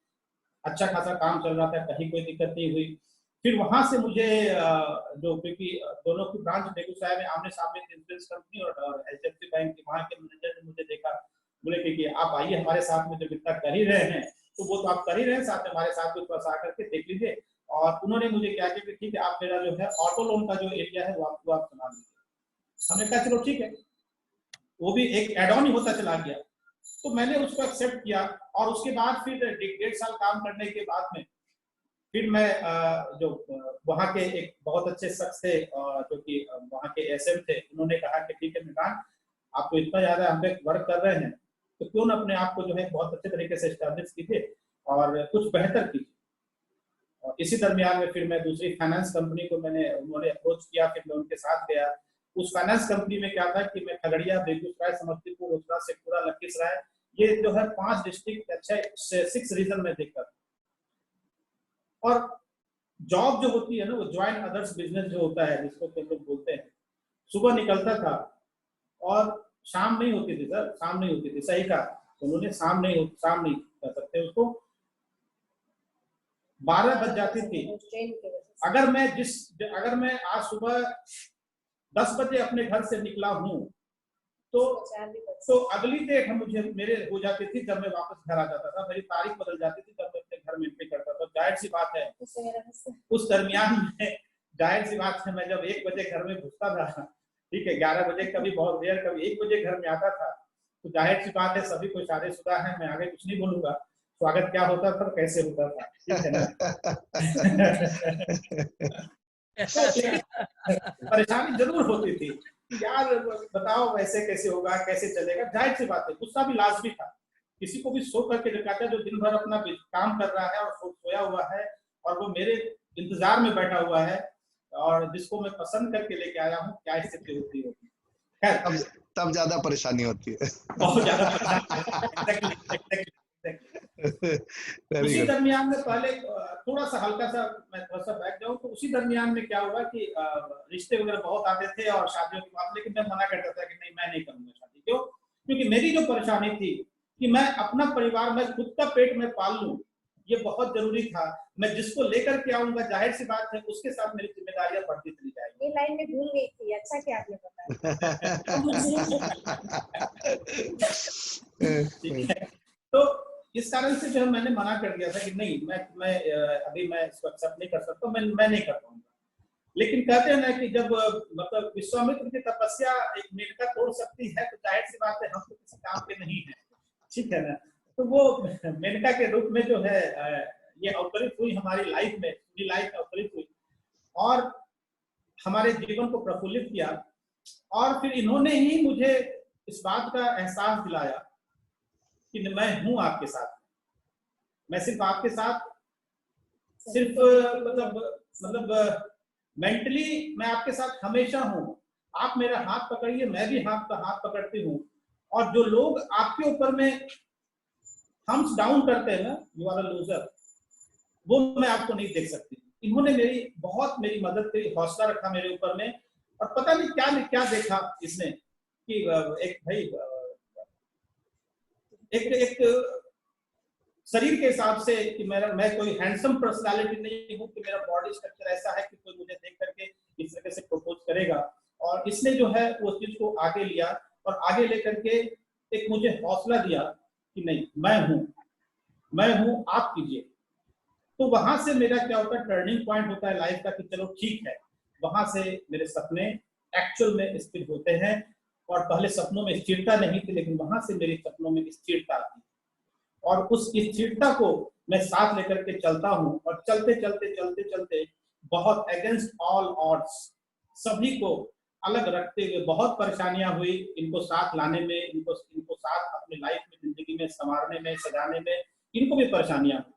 अच्छा खासा काम चल रहा था, कहीं कोई दिक्कत नहीं हुई। फिर वहां से मुझे जो, क्योंकि दोनों की ब्रांच बेगूसराय में आमने सामने थी, इंश्योरेंस कंपनी और एचडीएफसी बैंक की, वहां के मैनेजर ने मुझे देखा, बोले कि आप आइए हमारे साथ में, जब इतना कर ही रहे हैं तो वो तो आप कर ही रहे हैं, साथ में हमारे साथ में थोड़ा सा आकर के देख लीजिए। और उन्होंने मुझे क्या किया कि ठीक है, आप मेरा जो है ऑटो लोन का जो एरिया है वो आप संभाल लीजिए। हमने कहा चलो ठीक है, वो भी एक एड ऑन ही होता चला गया। तो मैंने उसको एक्सेप्ट किया और उसके बाद फिर 1.5 साल काम करने के बाद में फिर मैं जो वहाँ के एक बहुत अच्छे शख्स थे, जो कि वहाँ के एसएम थे, उन्होंने कहा कि ठीक है मितान, आप तो इतना ज्यादा हम पे वर्क कर रहे हैं, तो क्यों ना अपने आप को जो है बहुत अच्छे तरीके से एस्टैब्लिश कीजिए और कुछ बेहतर कीजिए। और इसी दरमियान में फिर मैं दूसरी फाइनेंस कंपनी को उन्होंने अप्रोच किया, फिर मैं उनके साथ गया। उस फाइनेंस कंपनी में क्या था कि मैं खगड़िया, बेगूसराय, समस्तीपुर, रोसड़ा, शेखपुरा, लखीसराय, ये जो है 5 डिस्ट्रिक्ट, अच्छा 6 रीजन में देखता था। और जॉब जो होती है ना, वो ज्वाइन अदर्स बिजनेस जो होता है, जिसको हम लोग बोलते हैं, सुबह निकलता था और शाम नहीं होती थी सर, शाम नहीं होती थी। सही कहा उन्होंने, शाम नहीं कर सकते उसको। 12 बज जाती थी। ट्रेन की वजह से। अगर मैं आज सुबह 10 बजे अपने घर से निकला हूँ तो 4 भी बज तो अगली डेट मुझे मेरे हो जाती थी जब मैं वापस घर आ जाता था, मेरी तारीख बदल जाती थी जब मैं अपने घर में एंट्री करता था। जाहिर सी बात है उस दरमियान में जाहिर सी बात है मैं जब 1 बजे घर में घुसता था, ठीक है, 11 बजे कभी बहुत देर कभी 1 बजे घर में आता था, तो जाहिर सी बात है सभी कोई शादीशुदा है, मैं आगे कुछ नहीं बोलूंगा, स्वागत क्या होता था कैसे होता था, ठीक है ना। तो परेशानी जरूर होती थी यार, बताओ वैसे कैसे होगा, कैसे चलेगा। जाहिर सी बात है गुस्सा भी लाजमी था, किसी को भी सो करके दिखाता है जो दिन भर अपना काम कर रहा है और सोया हुआ है और वो मेरे इंतजार में बैठा हुआ है और जिसको मैं पसंद करके लेके आया हूँ, क्या स्थिति होती होगी। खैर तब ज्यादा परेशानी होती है। बहुत ज्यादा परेशानी। उसी दरमियान में पहले थोड़ा सा हल्का सा मैं थोड़ा सा बैठ जाऊं, तो उसी दरमियान में क्या हुआ कि रिश्ते वगैरह बहुत आते थे और शादियों की बात, लेकिन मैं मना करता था कि नहीं मैं नहीं करूंगा शादी। क्यों? क्योंकि मेरी जो परेशानी थी कि मैं अपना परिवार मैं खुद का पेट में पाल लूं, ये बहुत जरूरी था। मैं जिसको लेकर के आऊंगा जाहिर सी बात है उसके साथ मेरी जिम्मेदारियां बढ़ती चली जाएगी। ये लाइन में भूल गई थी, अच्छा कि आपने बताया। ठीक है, तो इस कारण से जो मैंने मना कर दिया था कि नहीं मैं अभी मैं इसको एक्सेप्ट नहीं कर सकता, मैं नहीं कर पाऊंगा। लेकिन कहते हैं ना कि जब मतलब विश्वामित्र की तपस्या एक मेनका तोड़ सकती है, तो जाहिर सी बात है हम तो किसी काम के नहीं है, ठीक है ना। तो वो मेनका के रूप में जो है ये अवतरित हुई हमारी लाइफ में, पूरी लाइफ अवतरित हुई और हमारे जीवन को प्रफुल्लित किया। और फिर इन्होंने ही मुझे इस बात का एहसास दिलाया कि मैं हूं आपके साथ, मैं सिर्फ आपके साथ सिर्फ मतलब मेंटली मैं आपके साथ हमेशा हूं। आप मेरा हाथ पकड़िए, मैं भी आपका हाथ पकड़ती हूँ। और जो लोग आपके ऊपर में थम्स डाउन करते हैं ना, यू आर अ लूजर, वो मैं आपको नहीं देख सकती। इन्होंने बहुत मेरी मदद की, हौसला रखा मेरे ऊपर में। और पता नहीं क्या देखा इसने कि एक भाई एक शरीर के हिसाब से कि मैं कोई हैंडसम पर्सनालिटी नहीं हूँ कि मेरा बॉडी स्ट्रक्चर ऐसा है कि कोई मुझे देख करके इस तरह से प्रपोज करेगा। और इसने जो है वो चीज को आगे लिया और आगे लेकर के एक मुझे हौसला दिया कि नहीं मैं हूँ आप कीजिए। तो वहां से मेरा क्या होता है, टर्निंग पॉइंट होता है लाइफ का कि चलो ठीक है, वहां से मेरे सपने एक्चुअल में स्थिर होते हैं। और पहले सपनों में स्थिरता नहीं थी, लेकिन वहां से मेरे सपनों में स्थिरता आती और उस स्थिरता को मैं साथ लेकर के चलता हूँ। और चलते चलते चलते चलते बहुत अगेंस्ट ऑल ऑड्स, सभी को अलग रखते हुए बहुत परेशानियां हुई इनको साथ लाने में, इनको साथ अपनी लाइफ में जिंदगी में संवारने में, सजाने में, इनको भी परेशानियां हुई।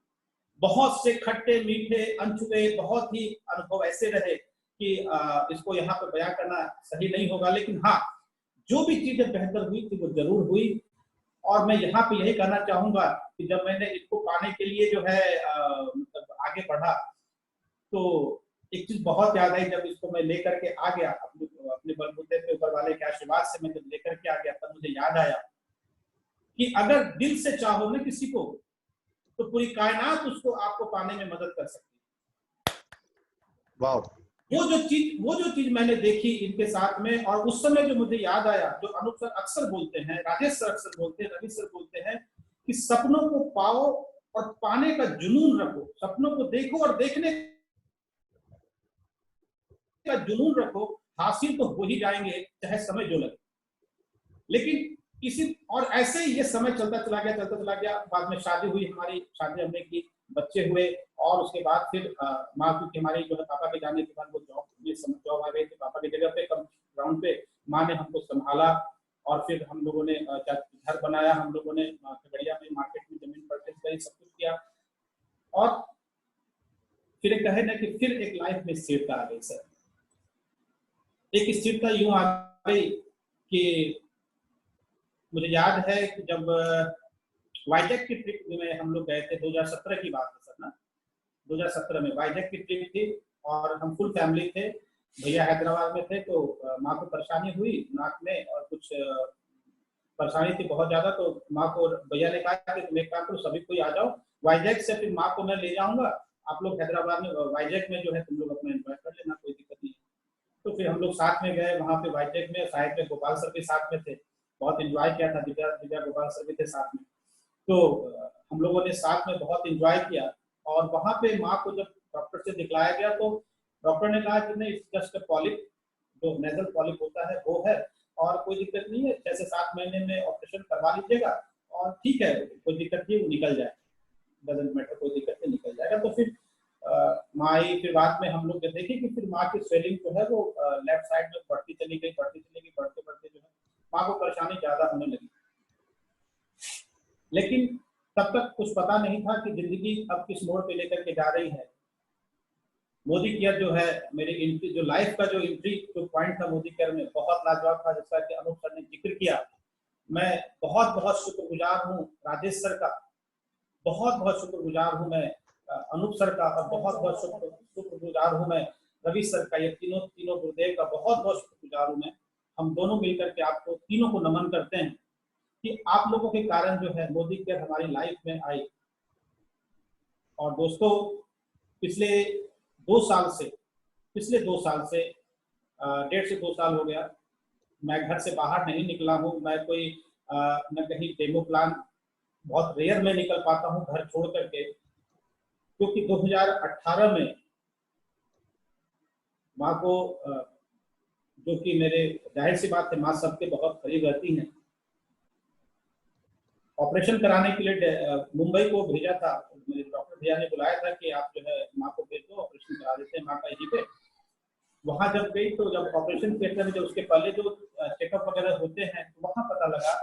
बहुत से खट्टे मीठे अनछुए बहुत ही अनुभव ऐसे रहे कि इसको यहाँ पर बयां करना सही नहीं होगा। लेकिन हाँ, जो भी चीजें बेहतर हुई थी वो जरूर हुई। और मैं यहाँ पे यही कहना चाहूंगा कि जब मैंने इसको पाने के लिए जो है मतलब आगे बढ़ा, तो एक चीज बहुत याद आई। जब इसको मैं लेकर के आ गया अपने बलबूते पे ऊपर वाले के आशीर्वाद से मैं जब लेकर के आ गया, तब मुझे याद आया कि अगर दिल से चाहो ना किसी को, तो पूरी कायनात उसको आपको पाने में मदद कर सकती है। वाह। वो जो चीज मैंने देखी इनके साथ में, और उस समय जो मुझे याद आया, जो अनूप सर अक्सर बोलते हैं, राजेश सर अक्सर बोलते हैं, रवि सर बोलते हैं कि सपनों को पाओ और पाने का जुनून रखो। सपनों को देखो और देखने का जुनून रखो, हासिल तो हो ही जाएंगे चाहे समय जो लगे। लेकिन इसी और ऐसे ही ये समय चलता चला गया। बाद में शादी हुई, हमारी शादी हमने की, बच्चे हुए। और उसके बाद फिर माँ, क्योंकि हमारी जो है पापा के जाने के बाद वो जॉब आ गई थी पापा की जगह पे, कम ग्राउंड पे। माँ ने हमको संभाला और फिर हम लोगों ने घर बनाया, हम लोगों ने खगड़िया में मार्केट में जमीन परचेज करी, सब कुछ किया। और फिर कहे ना कि फिर एक लाइफ में स्थिरता आ गई सर। एक स्थिरता यूं आ गई कि मुझे याद है कि जब वाइजैक की ट्रिप में हम लोग गए थे, 2017 की बात है सर ना, 2017 में वाइजैक की ट्रिप थी और हम फुल फैमिली थे। भैया हैदराबाद में थे, तो माँ को परेशानी हुई नाक में और कुछ परेशानी थी बहुत ज्यादा। तो माँ को भैया ने कहा कि तुम एक काम करो, सभी कोई आ जाओ वाइजैक से, फिर माँ को मैं ले जाऊंगा आप लोग हैदराबाद में वाइजैक में जो है तुम लोग अपना एंजॉय कर लेना, कोई दिक्कत नहीं। तो फिर हम लोग साथ में गए वहाँ पे वाइजैक में, साइड में गोपाल सर भी साथ में थे, बहुत एंजॉय किया था, दिव्या गोपाल सर भी थे साथ में। तो हम लोगों ने साथ में बहुत एंजॉय किया। और वहाँ पे माँ को जब डॉक्टर से दिखलाया गया तो डॉक्टर ने कहा कि नहीं, जस्ट पॉलिप, जो नेजल पॉलिप होता है वो है, और कोई दिक्कत नहीं है, 6 से 7 महीने में ऑपरेशन करवा लीजिएगा और ठीक है, कोई दिक्कत नहीं, वो निकल जाए, डजंट मैटर, कोई दिक्कत नहीं, निकल जाएगा। तो फिर माँ आई, फिर बाद में हम लोग देखे कि फिर माँ की स्वेलिंग जो है वो लेफ्ट साइड में बढ़ती चली गई, बढ़ते बढ़ते जो है माँ को परेशानी ज्यादा होने लगी। लेकिन तब तक कुछ पता नहीं था कि जिंदगी अब किस मोड़ पे लेकर के जा रही है। मोदी केयर जो है, मेरी एंट्री, जो लाइफ का जो एंट्री जो पॉइंट था मोदी केयर में, बहुत लाजवाब था, जैसा कि अनूप सर ने जिक्र किया। मैं बहुत बहुत शुक्रगुजार हूँ राजेश सर का, बहुत बहुत शुक्रगुजार हूँ मैं अनूप सर का, और बहुत बहुत शुक्रगुजार हूँ मैं रवि सर का। ये तीनों गुरुदेव का बहुत बहुत शुक्रगुजार हूँ मैं। हम दोनों मिलकर के आपको तीनों को नमन करते हैं कि आप लोगों के कारण जो है मोदी केयर हमारी लाइफ में आई। और दोस्तों, पिछले 2 साल से 1.5 से 2 साल हो गया, मैं घर से बाहर नहीं निकला हूँ। मैं कोई न कहीं डेमो प्लान, बहुत रेयर में निकल पाता हूँ घर छोड़ करके, क्योंकि 2018 में माँ को, जो कि मेरे जाहिर सी बात है माँ सबके बहुत करीब रहती हैं, ऑपरेशन कराने के लिए मुंबई को भेजा था। मेरे डॉक्टर भैया ने बुलाया था कि आप जो है माँ को भेज दो, ऑपरेशन करा देते हैं माँ का यहीं पे। वहां जब गई तो जब ऑपरेशन थिएटर में, जब उसके पहले जो चेकअप वगैरह होते हैं, तो वहां पता लगा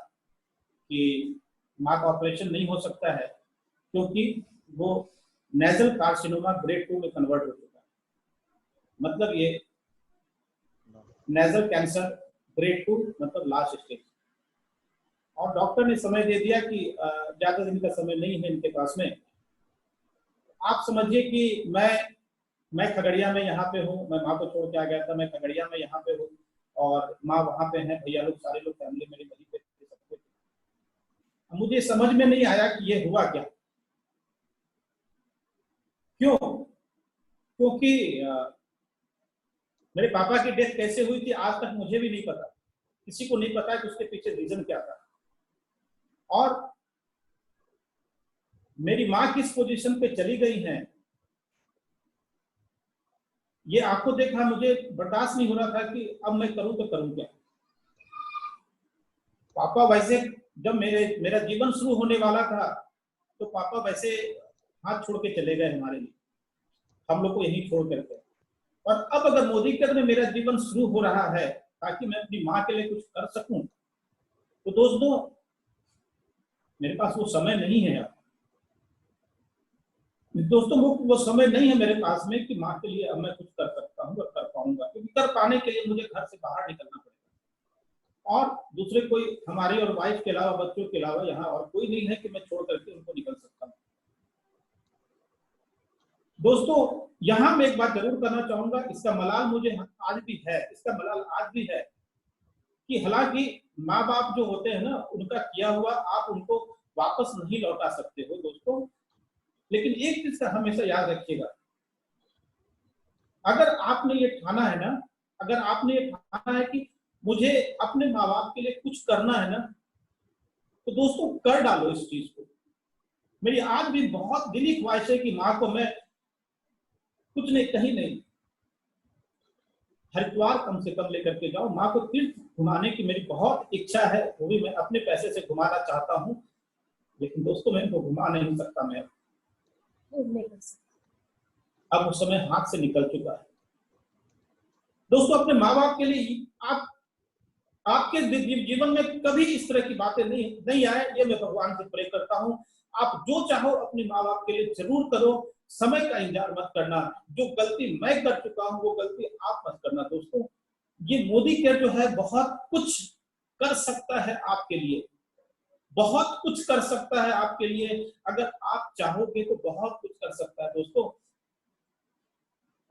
कि माँ का ऑपरेशन नहीं हो सकता है, क्योंकि वो नेजल कार्सिनोमा ग्रेड 2 में कन्वर्ट हो चुका है। मतलब ये नेजल कैंसर ग्रेड 2, मतलब लास्ट स्टेज। और डॉक्टर ने समय दे दिया कि ज्यादा दिन का समय नहीं है इनके पास में। आप समझिए कि मैं खगड़िया में यहाँ पे हूँ, मैं माँ को छोड़ के आ गया था, मैं खगड़िया में यहाँ पे हूँ और माँ वहाँ पे है, भैया लोग सारे लोग फैमिली मेरी वहीं पे थे। मुझे समझ में नहीं आया कि ये हुआ क्या, क्यों? क्योंकि मेरे पापा की डेथ कैसे हुई थी आज तक मुझे भी नहीं पता, किसी को नहीं पता कि उसके पीछे रीजन क्या था। और मेरी माँ किस पोजीशन पे चली गई हैं, ये आंखों देखा मुझे बर्दाश्त नहीं हो रहा था कि अब मैं करूं तो करूं क्या। पापा वैसे, जब मेरा जीवन शुरू होने वाला था तो पापा वैसे हाथ छोड़ के चले गए हमारे लिए, हम लोग को यहीं छोड़ करके। और अब अगर मोदी केयर में मेरा जीवन शुरू हो रहा है ताकि मैं अपनी माँ के लिए कुछ कर सकूं, तो दोस्तों मेरे पास वो समय नहीं है। दोस्तों वो समय नहीं है मेरे पास में कि माँ के लिए अब मैं कुछ कर सकता हूँ और कर पाऊंगा, क्योंकि कर पाने के लिए मुझे घर से बाहर निकलना पड़ेगा। और दूसरे कोई, हमारी और वाइफ के अलावा, बच्चों के अलावा यहाँ और कोई नहीं है कि मैं छोड़ करके उनको निकल सकता हूँ। दोस्तों यहाँ मैं एक बात जरूर करना चाहूंगा, इसका मलाल मुझे आज भी है, इसका मलाल आज भी है कि हालांकि माँ बाप जो होते हैं ना, उनका किया हुआ आप उनको वापस नहीं लौटा सकते हो दोस्तों। लेकिन एक चीज का हमेशा याद रखिएगा, अगर आपने ये ठाना है ना, अगर आपने ये ठाना है कि मुझे अपने माँ बाप के लिए कुछ करना है ना, तो दोस्तों कर डालो इस चीज को। मेरी आज भी बहुत दिली ख्वाहिश है कि माँ को मैं कुछ नहीं, कहीं नहीं, हरिद्वार कम से कम लेकर के जाओ। माँ को तीर्थ घुमाने की मेरी बहुत इच्छा है, वो भी मैं अपने पैसे से घुमाना चाहता हूँ। लेकिन दोस्तों मैं इनको घुमा नहीं सकता, मैं अब वो समय हाथ से निकल चुका है। दोस्तों अपने माँ बाप के लिए आपके जीवन में कभी इस तरह की बातें नहीं आए, ये मैं भगवान से प्रे करता हूँ। आप जो चाहो अपने माँ बाप के लिए जरूर करो, समय का इंतजार मत करना। जो गलती मैं कर चुका हूँ वो गलती आप मत करना। दोस्तों ये मोदी केयर जो है बहुत कुछ कर सकता है आपके लिए, बहुत कुछ कर सकता है आपके लिए। अगर आप चाहोगे तो बहुत कुछ कर सकता है दोस्तों।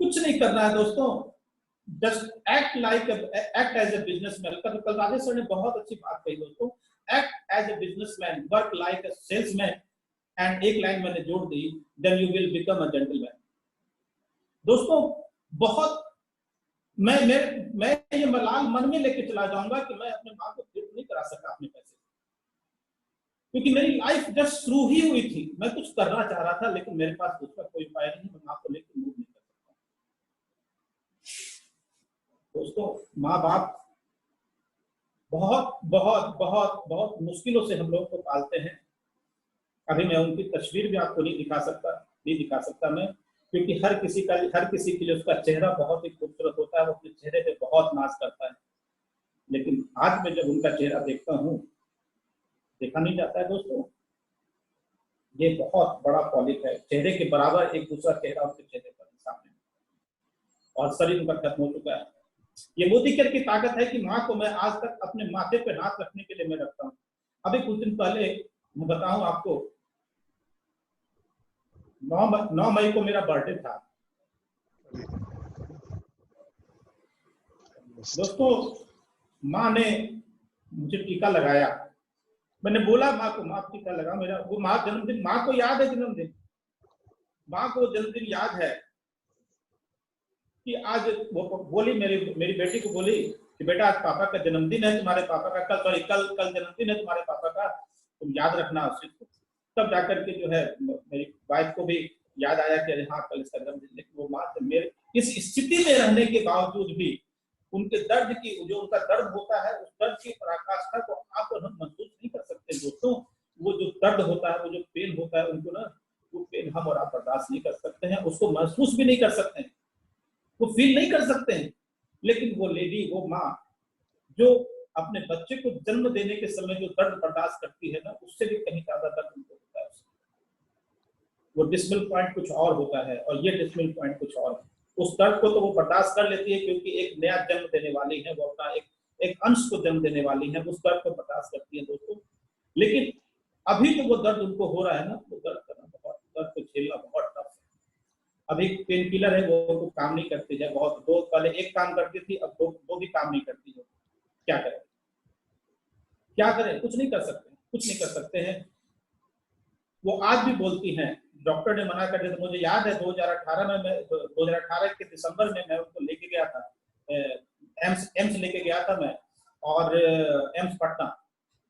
कुछ नहीं करना है दोस्तों, just act as a businessman. कल राजेश सर ने बहुत अच्छी बात कही दोस्तों, act as a businessman, work like a salesman, and एक लाइन मैंने जोड़ दी, then you will become a gentleman. दोस्तों बहुत मैं ये मलाल मन में लेके चला जाऊंगा कि मैं अपने माँ को ट्रीट नहीं करा सका अपने पैसे, क्योंकि मेरी लाइफ जस्ट शुरू ही हुई थी। मैं कुछ करना चाह रहा था लेकिन मेरे पास उसका कोई उपाय नहीं, मैं माँ को लेकर मूव नहीं कर सकता। दोस्तों माँ बाप बहुत बहुत बहुत बहुत मुश्किलों से हम लोग को पालते हैं। अभी मैं उनकी तस्वीर भी आपको नहीं दिखा सकता मैं, क्योंकि हर किसी के लिए उसका चेहरा बहुत ही खूबसूरत होता है, वो अपने चेहरे पे बहुत नाज करता है। लेकिन आज मैं जब उनका चेहरा देखता हूँ, देखा नहीं जाता है दोस्तों। ये बहुत बड़ा पॉलिप है, चेहरे के बराबर एक दूसरा चेहरा उनके चेहरे पर सामने, और शरीर उनका खत्म हो चुका है। ये मोदी केयर की ताकत है कि माँ को मैं आज तक अपने माथे पे हाथ रखने के लिए मैं रखता हूँ। अभी कुछ दिन पहले मैं बताऊं आपको, 9 मई को मेरा बर्थडे था दोस्तों। माँ ने मुझे टीका लगाया, मैंने बोला माँ को, माँ टीका लगा मेरा, वो माँ जन्मदिन, माँ को याद है जन्मदिन, माँ को जन्मदिन याद है कि आज वो बोली मेरी बेटी को बोली कि बेटा आज पापा का जन्मदिन है, तुम्हारे पापा का कल जन्मदिन है तुम्हारे पापा का, तुम याद रखना उस चीज को। तब जाकर के जो है मेरी वाइफ को भी याद आया कि हाँ कल इसका जन्मदिन। लेकिन वो माँ मेरे इस स्थिति में रहने के बावजूद भी उनके दर्द की, जो उनका दर्द होता है, उस दर्द की पराकाष्ठा को आप और हम महसूस नहीं कर सकते दोस्तों। वो जो दर्द होता है, वो जो पेन होता है, उनको ना वो पेन हम और आप बर्दाश्त नहीं कर सकते हैं, उसको महसूस भी नहीं कर सकते हैं, वो फील नहीं कर सकते हैं। लेकिन वो लेडी, वो माँ जो अपने बच्चे को जन्म देने के समय जो दर्द बर्दाश्त करती है ना, उससे भी कहीं ज्यादा दर्द उनको होता है। वो डिस्मल पॉइंट कुछ और होता है और ये डिस्मल पॉइंट कुछ और है। उस दर्द को तो वो बर्दाश्त कर लेती है क्योंकि एक नया जन्म देने वाली है, वो अपना एक अंश को जन्म देने वाली है, उस दर्द को बर्दाश्त करती है दोस्तों। लेकिन अभी जो वो दर्द उनको हो रहा है ना, वो दर्द करना बहुत, दर्द को झेलना बहुत टफ है। अभी पेन किलर है, वो काम नहीं करती है, बहुत, दो पहले एक काम करती थी, अब दो भी काम नहीं करती है। क्या करें, क्या करें, कुछ नहीं कर सकते, कुछ नहीं कर सकते हैं। वो आज भी बोलती हैं, डॉक्टर ने मना कर दिया। तो मुझे याद है 2018 के दिसंबर में मैं उनको लेके गया था, एम्स लेके गया था मैं, और एम्स पटना,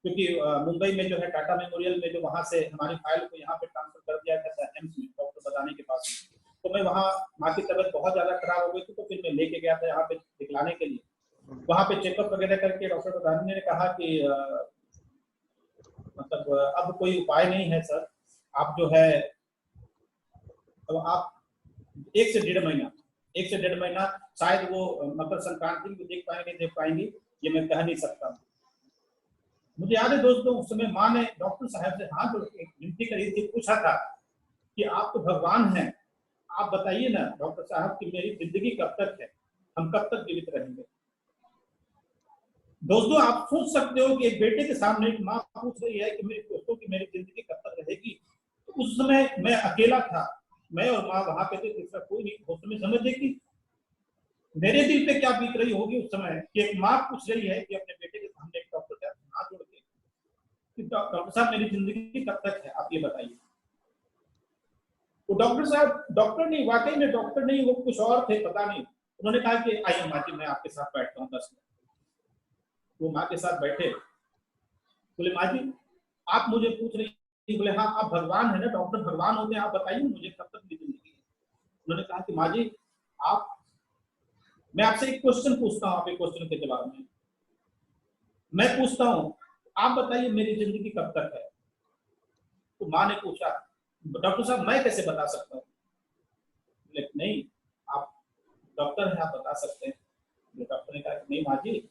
क्योंकि मुंबई में जो है टाटा मेमोरियल में जो वहां से हमारी फाइल को यहाँ पे ट्रांसफर कर दिया गया था एम्स में, डॉक्टर बताने के पास। तो मैं वहाँ, माँ की तबीयत बहुत ज्यादा खराब हो गई थी, तो फिर मैं लेके गया था यहाँ पे दिखलाने के लिए। वहाँ पे चेकअप वगैरह करके डॉक्टर बताने ने कहा कि मतलब अब कोई उपाय नहीं है सर, आप जो है अब आप 1 से 1.5 महीना शायद वो मकर संक्रांति को देख पाएंगे, ये मैं कह नहीं सकता। मुझे याद है दोस्तों, उस समय माँ ने डॉक्टर साहब से हाथ जोड़ के विनती करी थी, पूछा था कि आप तो भगवान हैं, आप बताइए ना डॉक्टर साहब कि मेरी जिंदगी कब तक है, हम कब तक जीवित रहेंगे। दोस्तों आप सोच सकते हो कि एक बेटे के सामने एक माँ पूछ रही है कि मेरे दोस्तों की मेरी जिंदगी कब तक रहेगी। तो उस समय मैं अकेला था, मैं और माँ वहां पे थे, तीसरा कोई नहीं। उस समय समझे कि मेरे दिल पे क्या बीत रही होगी उस समय कि एक माँ पूछ रही है कि अपने बेटे के सामने एक डॉक्टर साहब हाथ जोड़ के कि डॉक्टर साहब मेरी जिंदगी कब तक है, आप ये बताइए। वो डॉक्टर साहब डॉक्टर नहीं, वाकई में डॉक्टर नहीं, वो कुछ और थे, पता नहीं। उन्होंने कहा कि आइए माँ जी, मैं आपके साथ बैठता हूँ 10 मिनट। वो माँ के साथ बैठे, बोले माँ जी आप मुझे पूछ रही, बोले हाँ आप भगवान है ना, डॉक्टर भगवान होते हैं, आप बताइए मुझे कब तक मेरी जिंदगी है। उन्होंने कहा कि माँ जी आप, मैं आपसे एक क्वेश्चन पूछता हूँ, आप एक क्वेश्चन के जवाब में मैं पूछता हूँ, आप बताइए मेरी जिंदगी कब तक है। तो माँ ने पूछा, डॉक्टर साहब मैं कैसे बता सकता हूँ। लेकिन नहीं, आप डॉक्टर हैं, आप बता सकते हैं। डॉक्टर ने कहा कि नहीं माँ जी,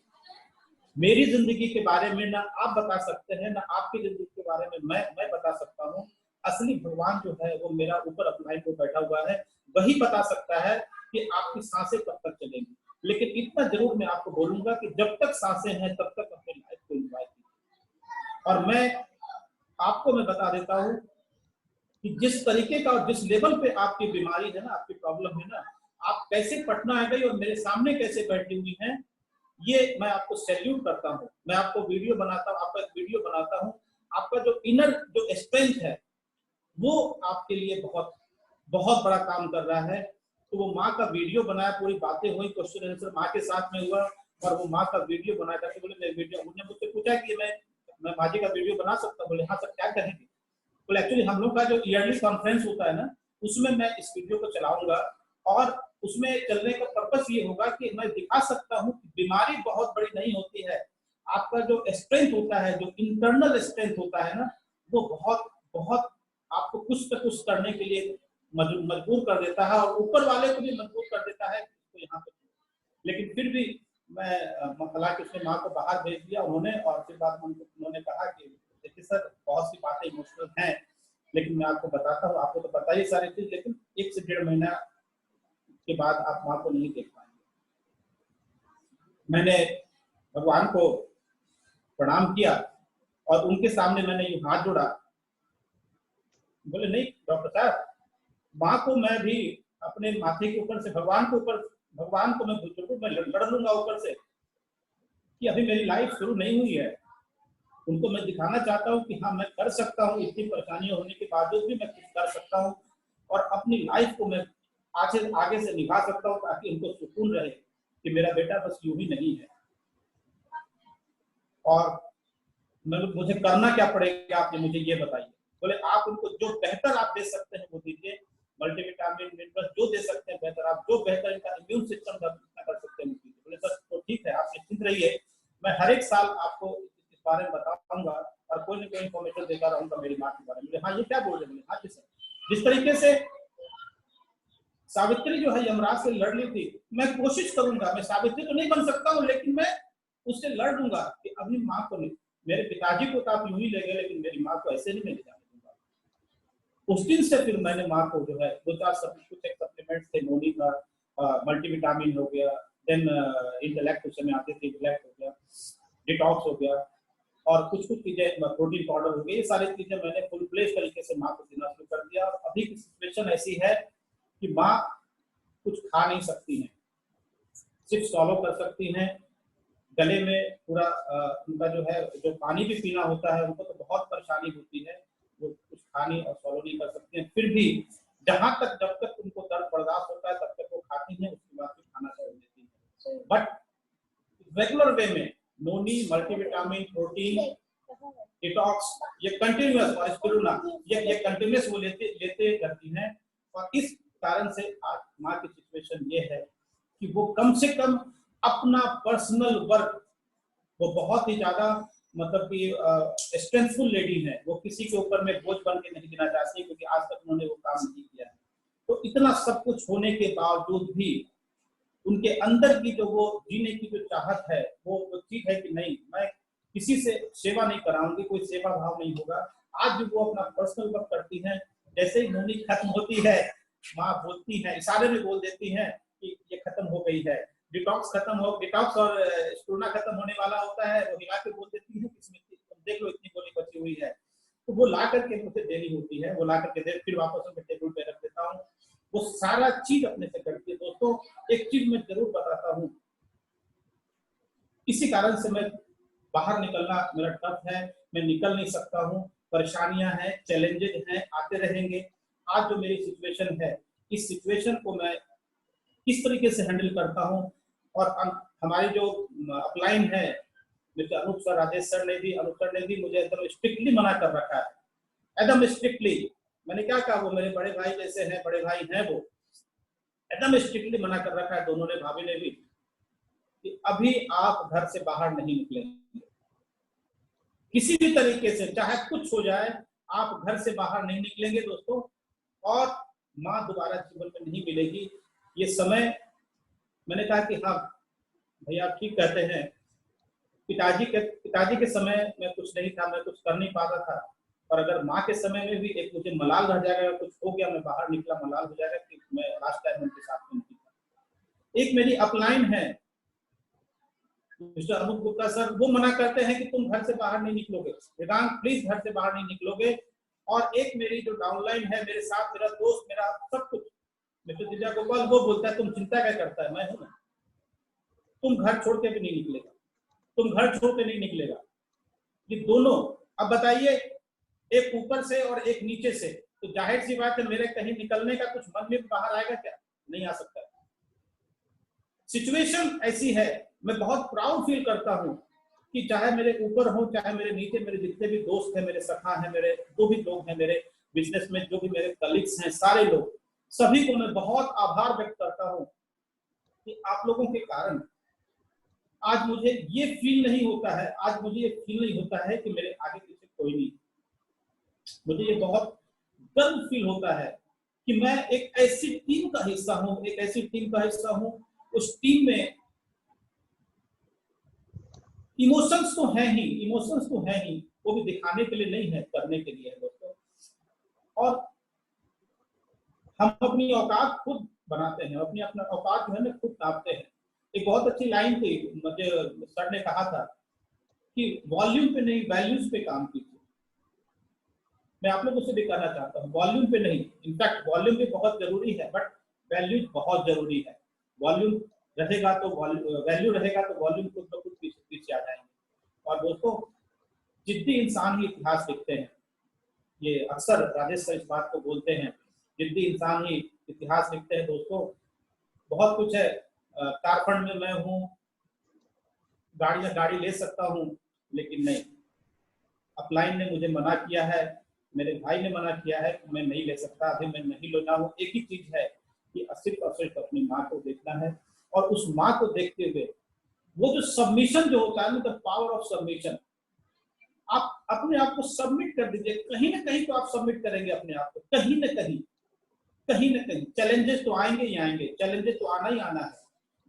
मेरी जिंदगी के बारे में ना आप बता सकते हैं, ना आपकी जिंदगी के बारे में मैं बता सकता हूँ। असली भगवान जो है वो मेरा ऊपर अपलाइन को बैठा हुआ है, वही बता सकता है कि आपकी सांसें कब तक चलेंगी। लेकिन इतना जरूर मैं आपको बोलूंगा कि जब तक सांसें हैं तब तक अपनी लाइफ को एंजॉय कीजिए। और मैं बता देता हूँ कि जिस तरीके का और जिस लेवल पे आपकी बीमारी है ना, आपकी प्रॉब्लम है ना, आप कैसे पटना आ गई और मेरे सामने कैसे बैठी हुई हैं, ये मैं आपको सैल्यूट करता हूँ। मैं आपको वीडियो बनाता हूँ, आपका एक वीडियो बनाता हूँ। आपका जो इनर जो स्ट्रेंथ है वो आपके लिए बहुत बहुत बड़ा काम कर रहा है। तो वो माँ का वीडियो बनाया, पूरी बातें हुई, क्वेश्चन आंसर माँ के साथ में हुआ, और वो माँ का वीडियो बना करके बोले मैं वीडियो, उन्होंने मुझसे पूछा कि मैं माँ जी का वीडियो बना सकता हूँ? बोले हाँ सर, क्या करेंगे? बोले एक्चुअली हम लोग का जो ईयरली कॉन्फ्रेंस होता है ना, उसमें मैं इस वीडियो को चलाऊंगा, और उसमें चलने का पर्पस ये होगा कि मैं दिखा सकता हूँ कि बीमारी बहुत बड़ी नहीं होती है, आपका जो स्ट्रेंथ होता है, जो इंटरनल स्ट्रेंथ होता है ना, वो बहुत बहुत आपको कुछ न कुछ करने के लिए मजबूर कर देता है, और ऊपर वाले को भी मजबूर कर देता है तो यहाँ पे। लेकिन फिर भी मैं हालांकि उसने माँ को बाहर भेज दिया उन्होंने, और फिर बाद में उन्होंने कहा कि देखिए सर, बहुत सी बातें इमोशनल हैं, लेकिन मैं आपको बताता हूँ, आपको तो पता ही सारी चीज, लेकिन 1 से 1.5 महीना के बाद आप माँ को नहीं देख पाएंगे। मैंने भगवान को प्रणाम किया और उनके सामने मैंने ये हाथ जोड़ा। बोले नहीं डॉक्टर साहब, माँ को मैं भी अपने माथे के ऊपर से भगवान को मैं जरूर मैं लड़ लूंगा ऊपर से, कि अभी मेरी लाइफ शुरू नहीं हुई है। उनको मैं दिखाना चाहता हूँ कि हाँ मैं कर सकता हूँ, इतनी परेशानियां होने के बावजूद भी मैं कुछ कर सकता हूँ, और अपनी लाइफ को मैं आगे से निभा सकता हूँ, ताकि उनको सुकून रहे कि मेरा बेटा बस यूं ही नहीं है। और मुझे करना क्या पड़ेगा, आपने मुझे ये बताइए। बोले आप उनको जो बेहतर आप दे सकते हैं वो दीजिए, मल्टीविटामिन मिनरल जो दे सकते हैं बेहतर, आप जो बेहतर इनका इम्यून सिस्टम कर सकते हैं। बोले सर तो ठीक है, आप निश्चिंत रहिए, मैं हर एक साल आपको इस बारे में बताऊंगा और कोई ना कोई इन्फॉर्मेशन देता रहूंगा मेरी माँ के बारे में। हाँ ये क्या बोल रहे हैं? हाँ जी सर। जिस तरीके से सावित्री जो है यमराज से लड़ ली थी, मैं कोशिश करूंगा, मैं सावित्री तो नहीं बन सकता हूँ, लेकिन मैं उससे लड़ दूंगा कि अभी माँ को नहीं, मेरे पिताजी को तो आप यूं ही ले गए, लेकिन मेरी माँ को ऐसे नहीं मैं ले जाने दूंगा। उस दिन से फिर मैंने माँ को जो है 2-4 सप्लीमेंट्स थे, नोनी का, मल्टीविटामिन हो गया, देन इंटेलेक्ट उस समय आते थे, इंटेलेक्ट हो गया, डिटॉक्स हो गया, और कुछ चीजें, प्रोटीन पाउडर हो गया, ये सारी चीजें मैंने फुल फ्लेज तरीके से माँ को देना शुरू कर दिया। और अभी की सिचुएशन ऐसी है कि माँ कुछ खा नहीं सकती हैं, सिर्फ सॉलो कर सकती हैं, गले में पूरा उनका जो है, जो पानी भी पीना होता है उनको तो बहुत परेशानी होती है, वो कुछ खाने और सॉलो नहीं कर सकती हैं। फिर भी जहां तक जब तक उनको दर्द बर्दाश्त होता है तब तक वो खाती हैं, उसके बाद फिर खाना छोड़ देती हैं। बट रेगुलर वे में नोनी, मल्टीविटामिन, प्रोटीन, डिटॉक्स, ये कंटिन्यूअस, और स्पिरुलिना ये कंटिन्यूअस वो लेते रहती हैं। और इस कारण से आज माँ की सिचुएशन ये है कि वो कम से कम अपना पर्सनल वर्क, वो बहुत ही ज्यादा मतलब कि स्ट्रेंथफुल लेडी है, वो किसी के ऊपर में बोझ बन के नहीं देना चाहती, क्योंकि आज तक उन्होंने वो काम नहीं किया है। तो इतना सब कुछ होने के बावजूद भी उनके अंदर की जो वो जीने की जो चाहत है, वो चीज है कि नहीं, मैं किसी से सेवा नहीं कराऊंगी, कोई सेवा भाव नहीं होगा। आज भी वो अपना पर्सनल वर्क करती हैं। जैसे ही नोनी खत्म होती है, माँ बोलती है, इशारे में बोल देती हैं कि ये खत्म हो गई है, डिटॉक्स और स्पिरुलिना खत्म होने वाला होता है, वो हिला के बोल देती है इसमें देख लो इतनी गोली बची हुई है, तो वो ला करके मुझे देनी होती है, वो ला करके दे, फिर वापस मैं टेबल पे रख देता हूँ। वो सारा चीज अपने से करती है। दोस्तों एक चीज मैं जरूर बताता हूँ, इसी कारण से मैं बाहर निकलना मेरा टफ है, मैं निकल नहीं सकता हूँ, परेशानियां हैं, चैलेंजेस हैं, आते रहेंगे। आज जो मेरी सिचुएशन है, इस सिचुएशन को मैं किस तरीके से हैंडल करता हूँ, और हमारे जो अपलाइन है mister Anoop sir, Rajesh sir ने भी मुझे एकदम स्ट्रिक्टली मना कर रखा है, एकदम स्ट्रिक्टली। मैंने क्या कहा, वो मेरे बड़े भाई जैसे हैं, बड़े भाई हैं, वो एकदम स्ट्रिक्टली मना कर रखा है, दोनों ने, भाभी ने भी, कि अभी आप घर से बाहर नहीं निकलेंगे किसी भी तरीके से, चाहे कुछ हो जाए, आप घर से बाहर नहीं निकलेंगे दोस्तों, और माँ दोबारा जीवन में नहीं मिलेगी। ये समय, मैंने कहा कि हाँ भैया आप ठीक कहते हैं, पिताजी के समय में कुछ नहीं था, मैं कुछ कर नहीं पा रहा था, और अगर माँ के समय में भी एक मुझे मलाल रह जाएगा, कुछ हो गया, मैं बाहर निकला, मलाल हो जाएगा कि मैं लास्ट टाइम उनके साथ में नहीं था। एक मेरी अपलाइन है मिस्टर अनूप गुप्ता सर, वो मना करते हैं कि तुम घर से बाहर नहीं निकलोगे, वेदांत प्लीज घर से बाहर नहीं निकलोगे। और एक मेरी जो डाउनलाइन है, मेरे साथ मेरा दोस्त, मेरा सब कुछ, मिस्टर दिव्या गोपाल, वो बोलता है तुम चिंता क्या करता है, मैं हूं ना, तुम घर छोड़ के भी नहीं निकलेगा, तुम घर छोड़ के नहीं निकलेगा। ये दोनों, अब बताइए, एक ऊपर से और एक नीचे से, तो जाहिर सी बात है मेरे कहीं निकलने का कुछ मन में बाहर आएगा क्या? नहीं आ सकता। सिचुएशन ऐसी है, मैं बहुत प्राउड फील करता हूँ कि चाहे मेरे ऊपर हो चाहे मेरे नीचे, मेरे जितने भी दोस्त हैं, मेरे सखा हैं, मेरे जो भी लोग हैं, मेरे बिजनेस में जो भी मेरे कलीग्स हैं, सारे लोग, सभी को मैं बहुत आभार व्यक्त करता हूँ कि आप लोगों के कारण आज मुझे ये फील नहीं होता है, आज मुझे ये फील नहीं होता है कि मेरे आगे पीछे कोई नहीं। मुझे ये बहुत गर्व फील होता है कि मैं एक ऐसी टीम का हिस्सा हूँ, एक ऐसी टीम का हिस्सा हूँ। उस टीम में इमोशंस तो हैं ही, इमोशंस तो हैं ही, वो भी दिखाने के लिए नहीं है, करने के लिए है दोस्तों। और हम अपनी औकात खुद बनाते हैं, अपनी अपना औकात जो है ना खुद नापते हैं। एक बहुत अच्छी लाइन थी, मुझे सर ने कहा था कि वॉल्यूम पे नहीं वैल्यूज पे काम कीजिए। मैं आप लोगों से भी कहना चाहता हूँ, वॉल्यूम पे नहीं, इनफैक्ट वॉल्यूम भी बहुत जरूरी है, बट वैल्यूज बहुत जरूरी है। वॉल्यूम रहेगा तो वैल्यू रहेगा तो वॉल्यूम खुद ब खुद पीछे आ जाएंगे। और दोस्तों, जिद्दी इंसान ही इतिहास लिखते हैं, ये अक्सर राजेश सर इस बात को बोलते हैं, जिद्दी इंसान ही इतिहास लिखते हैं। दोस्तों, बहुत कुछ है, कारखंड में मैं हूँ, गाड़ी ले सकता हूँ, लेकिन नहीं, अपलाइन ने मुझे मना किया है, मेरे भाई ने मना किया है कि मैं नहीं ले सकता, अभी मैं नहीं लेना हूँ। एक ही चीज है कि सिर्फ और सिर्फ अपनी माँ को देखना है, और उस माँ को देखते हुए वो जो सबमिशन जो होता है ना, द पावर ऑफ सबमिशन, आप अपने आप को सबमिट कर दीजिए। कहीं ना कहीं तो आप सबमिट करेंगे अपने आप को, कहीं ना कहीं, कहीं ना कहीं। चैलेंजेस तो आएंगे ही आएंगे, चैलेंजेस तो आना ही आना है।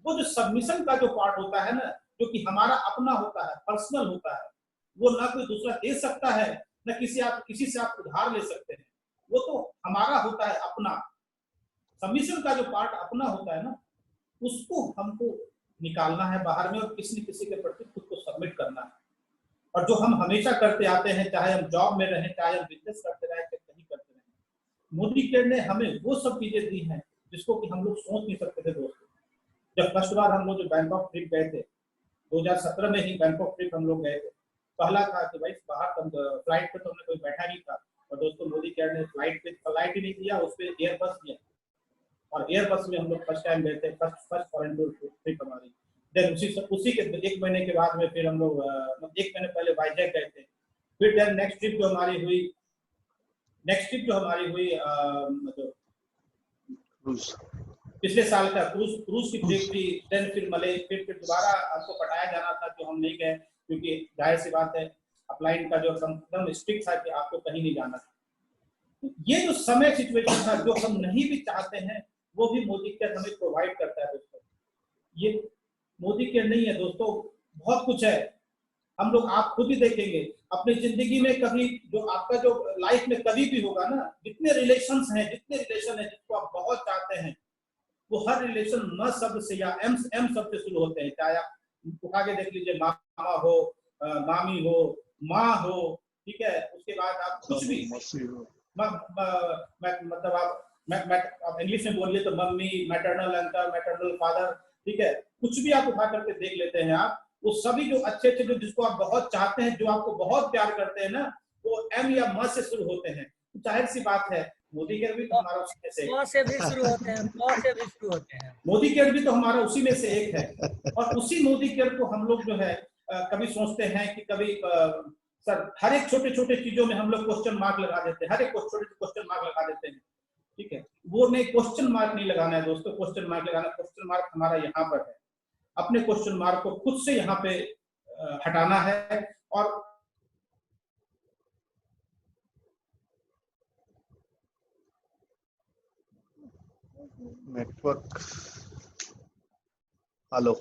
वो जो सबमिशन का जो पार्ट होता है ना, जो कि हमारा अपना होता है, पर्सनल होता है, वो ना कोई दूसरा दे सकता है, ना किसी से आप उधार ले सकते हैं, वो तो हमारा होता है अपना। सबमिशन का जो पार्ट अपना होता है ना, उसको हमको निकालना है बाहर में, और किसी न किसी के प्रति खुद को सबमिट करना है। और जो हम हमेशा करते आते हैं, चाहे हम जॉब में रहें, चाहे हम बिजनेस करते रहें, चाहे कहीं करते रहें, मोदी केयर ने हमें वो सब चीजें दी हैं जिसको कि हम लोग सोच नहीं सकते थे दोस्तों। जब फर्स्ट बार हम लोग जो बैंकॉक ट्रिप गए थे, 2017 में ही बैंकॉक ट्रिप हम लोग गए थे, पहला था कि भाई बाहर फ्लाइट पे तो हमने कोई बैठा नहीं था, और दोस्तों मोदी केयर ने फ्लाइट ही नहीं दिया, उस पर एयरबस दिया, और एयरबस में हम लोग फर्स्ट टाइम गए थे, फर्स्ट फॉरेन ट्रिप हमारी। देन उसी के 1 महीने के बाद में फिर हम लोग 1 महीने पहले वाइजैक गए थे। फिर देन नेक्स्ट ट्रिप जो हमारी हुई मतलब पिछले साल का क्रूज की ट्रिप थी। देन फिर दोबारा हमको पटाया जाना था, जो हम नहीं गए, क्योंकि जाहिर सी बात है अपलाइन का जो एकदम स्ट्रिक्ट था कि आपको कहीं नहीं जाना था। ये जो समय सिचुएशन था, जो हम नहीं भी चाहते हैं, वो भी मोदी केयर हमें प्रोवाइड करता है दोस्तों। ये मोदी केयर नहीं है दोस्तों, बहुत कुछ है। हम लोग, आप खुद ही देखेंगे अपनी जिंदगी में, कभी जो आपका जो लाइफ में कभी भी होगा ना, जितने रिलेशन है जिसको आप बहुत चाहते हैं, वो हर रिलेशन म शब्द से या एम शब्द से शुरू होते हैं। चाहे आप उठा के देख लीजिए, मामा हो, मामी हो, माँ हो, ठीक है, उसके बाद आप कुछ भी मतलब आप इंग्लिश में बोलिए तो mummy, maternal uncle, maternal father, ठीक है, कुछ भी आप उठा करके देख लेते हैं आप, वो सभी जो अच्छे जो जिसको आप बहुत चाहते हैं, जो आपको बहुत प्यार करते हैं ना, वो एम या म से शुरू होते हैं। जाहिर सी बात है, मोदी केयर भी तो हमारा उसी में से भी शुरू होते हैं, से भी शुरू होते हैं। मोदी केयर भी तो हमारा उसी में से एक है। और उसी मोदी केयर को हम लोग जो है कभी सोचते हैं कि कभी सर, हर एक छोटे छोटे चीजों में हम लोग क्वेश्चन मार्क लगा देते हैं, हर एक छोटे क्वेश्चन मार्क लगा देते हैं, ठीक है। वो नहीं, क्वेश्चन मार्क नहीं लगाना है दोस्तों, क्वेश्चन मार्क लगाना, क्वेश्चन मार्क हमारा यहाँ पर है। अपने क्वेश्चन मार्क को खुद से यहाँ पे हटाना है। और नेटवर्क, हेलो